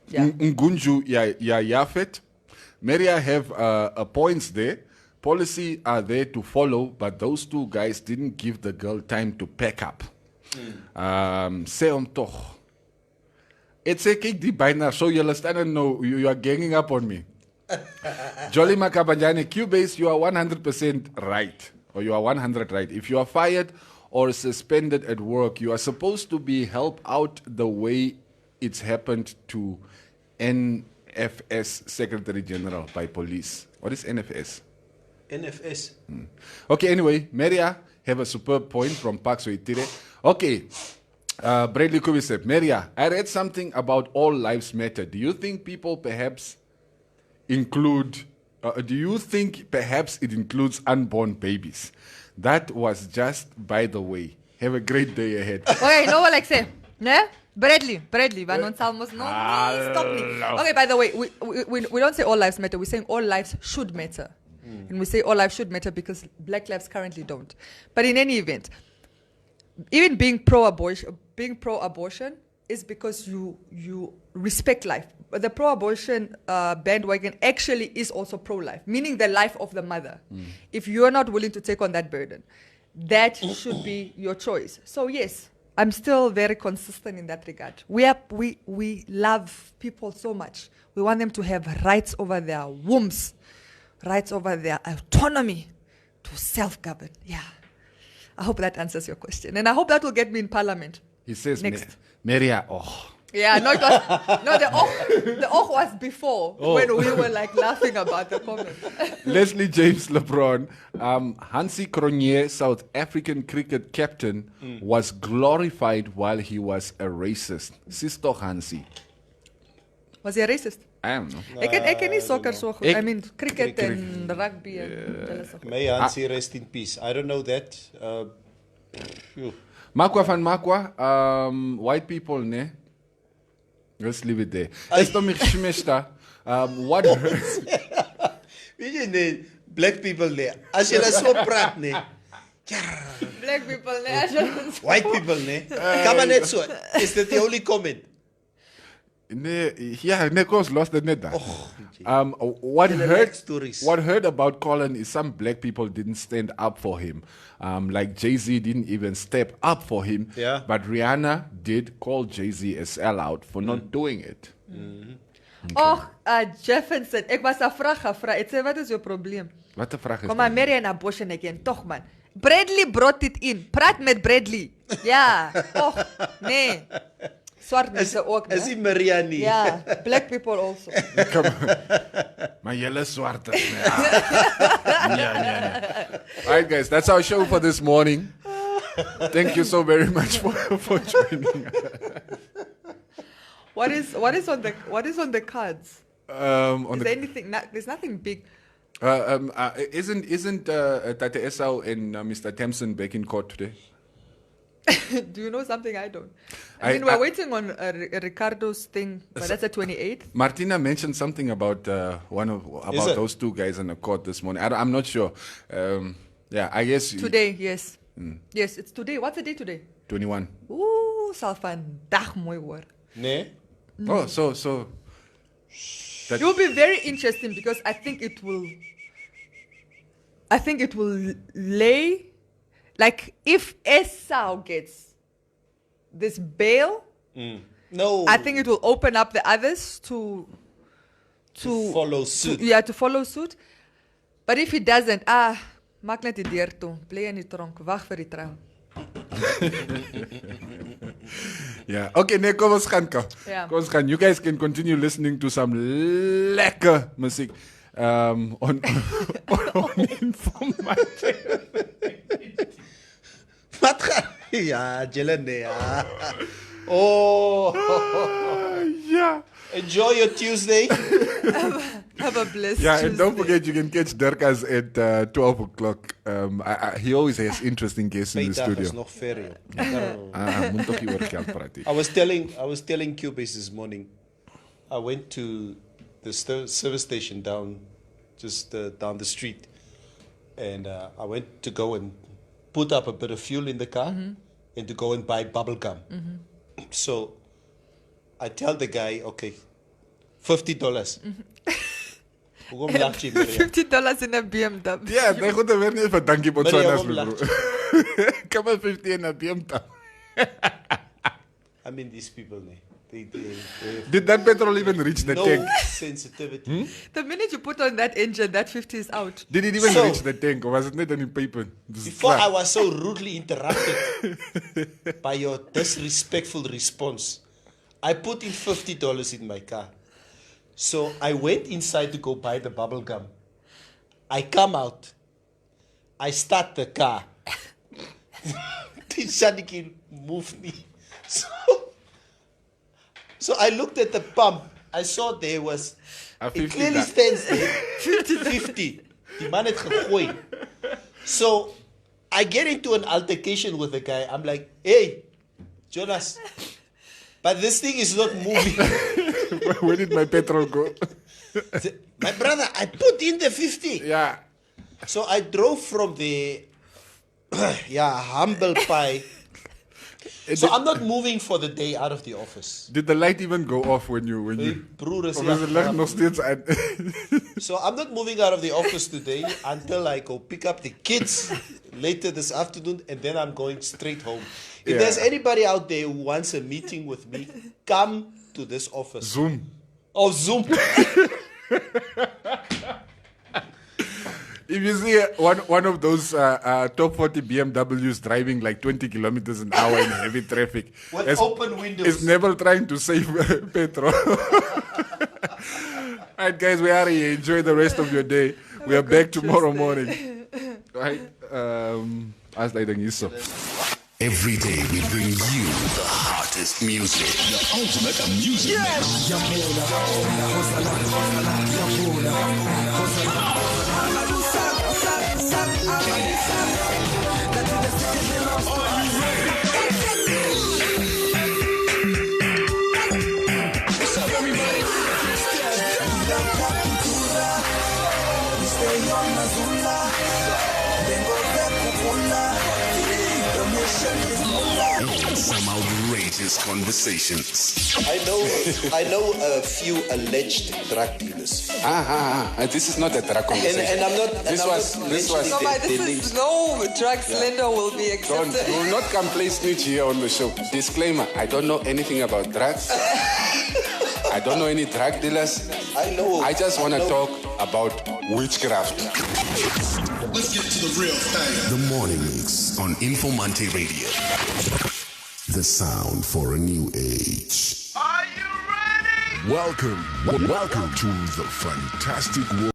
Yeah. Ngunju Yafet. Maria have points there. Policy are there to follow, but those 2 guys didn't give the girl time to pack up. Sê hom toch. It's a kick die bijna, so you understand and know you are ganging up on me. Jolly Makabanyane, Cubase, you are 100% right. Or you are 100 right. If you are fired or suspended at work, you are supposed to be helped out the way it's happened to NFS Secretary General by police. What is NFS? NFS. Okay, anyway, Maria have a superb point from Pax Soitire. Okay, Bradley Kubi said, Maria, I read something about all lives matter. Do you think people perhaps do you think perhaps it includes unborn babies? That was just by the way. Have a great day ahead. Okay, no what like say? Ne? Bradley, van ons almost no, stop me. Okay, by the way, we don't say all lives matter. We're saying all lives should matter. And we say all lives should matter because black lives currently don't. But in any event, even being pro-abortion is because you respect life. But the pro-abortion bandwagon actually is also pro-life, meaning the life of the mother. If you're not willing to take on that burden, that should be your choice. So yes, I'm still very consistent in that regard. We love people so much. We want them to have rights over their wombs, rights over their autonomy to self-govern. Yeah. I hope that answers your question. And I hope that will get me in parliament. He says, Next. Maria, oh. Yeah, no, it was, no, the och was before when we were like laughing about the comment. Leslie James LeBron, Hansi Cronje, South African cricket captain, was glorified while he was a racist. Sister Hansi. Was he a racist? I don't know. I can soccer so good. I Ek- mean, cricket and rugby and May Hansie rest in peace. I don't know that. Phew. Makwa van Makwa, white people, ne? Let's leave it there. Esto mich schmesta. What hurts? Weet jy nee, black people nee. As jy so praat nee. black people. Ne? White people nee. Come on net so. Is that the only comment? Nekos lost the net. Oh, What In the hurt? next stories. What hurt about Colin is some black people didn't stand up for him. Like Jay-Z didn't even step up for him. Yeah. But Rihanna did call Jay-Z a sellout for not doing it. Och, Jefferson, ek was 'n vraag gevra. Ek sê wat is jou probleem? Wat 'n vraag is Kom maar, Mary en abortion again, toch man. Bradley brought it in. Praat met Bradley. Ja, och, nee. Swart mense ook, Is die né? Maria nie? Ja, black people also. Maar julle swarte. Alright guys, that's our show for this morning. Thank you so very much for joining. What is on the cards? On Is the there anything? There's nothing big. isn't Tate Esau and Mr. Thompson back in court today? Do you know something I don't? I- We're I- waiting on Ricardo's thing, but that's the 28th. Martina mentioned something about it? those two guys in the court this morning. I'm not sure. I guess Today, yes. Yes, it's today. What's the day today? 21. Ooh, sal vandag mooi hoor. Ne? Oh, so It will be very interesting because I think it will lay, like if Esau gets this bail, No. I think it will open up the others to follow suit. to follow suit. But if he doesn't, maak net die deur toe, bly in die tronk, wag vir die trou. yeah. Okay, nee, kom ons gaan. Ja. Kom ons gaan. You guys can continue listening to some lekker music on Informanté. Wat gaan? Ja, julle nee. Ja. Oh. Yeah. Enjoy your Tuesday. Have a blessed Yeah, and don't Tuesday. forget you can catch Dirkas at 12 o'clock. He always has interesting guests in the Vrydag is studio. nog ver. joh. Moet toch nie oor geld praat nie. I was telling Cubase this morning. I went to the service station down the street, and I went to go and put up a bit of fuel in the car, and to go and buy bubble gum. So I tell the guy, okay, $50. Hoekom lag jy, Maria? $50 in a BMW. Ja, nee, goed, dan weer nie even dankie Botswana's Maria, bro. Kom maar 50 in 'n BMT. I mean, these people, they Did that petrol even reach the no tank? sensitivity. The minute you put on that engine, that 50 is out. Did it even So- reach the tank or was it net in die pype? Before I was so rudely interrupted by your disrespectful response, I put in $50 in my car. So I went inside to go buy the bubble gum. I come out. I start the car. The Shanikin moved me. So I looked at the pump. I saw there was... A It 50 clearly da- stands there. 50. Die man het gegooi. So I get into an altercation with the guy. I'm like, hey, Jonas, but this thing is not moving. Where did my petrol go? My brother, I put in the 50. Yeah. So I drove from the humble pie. So I'm not moving for the day out of the office. Did the light even go off when you Broer is Of is het lig nog steeds aan? So I'm not moving out of the office today until I go pick up the kids later this afternoon, and then I'm going straight home. If Yeah. there's anybody out there who wants a meeting with me, come to this office. Zoom. Oh, Zoom. If you see one of those top 40 BMWs driving like 20 kilometers an hour in heavy traffic, With it's- open windows. it's never trying to save petrol. Alright, guys, we are here. Enjoy the rest of your day. We are back tomorrow morning. Right? Aansluiting hierso. Every day we bring you the hottest music. The ultimate music mix. Some outrageous conversations. I know a few alleged drug dealers. This is not a drug conversation. And I'm not. This was- No, but this is no drug slender will be Don't, accepted. you will not come play snitch here on the show. Disclaimer, I don't know anything about drugs. I don't know any drug dealers. I know. I just want to talk about witchcraft. Let's get to the real thing. The Morning Mix on Informanté Radio. The sound for a new age. Welcome to the fantastic world.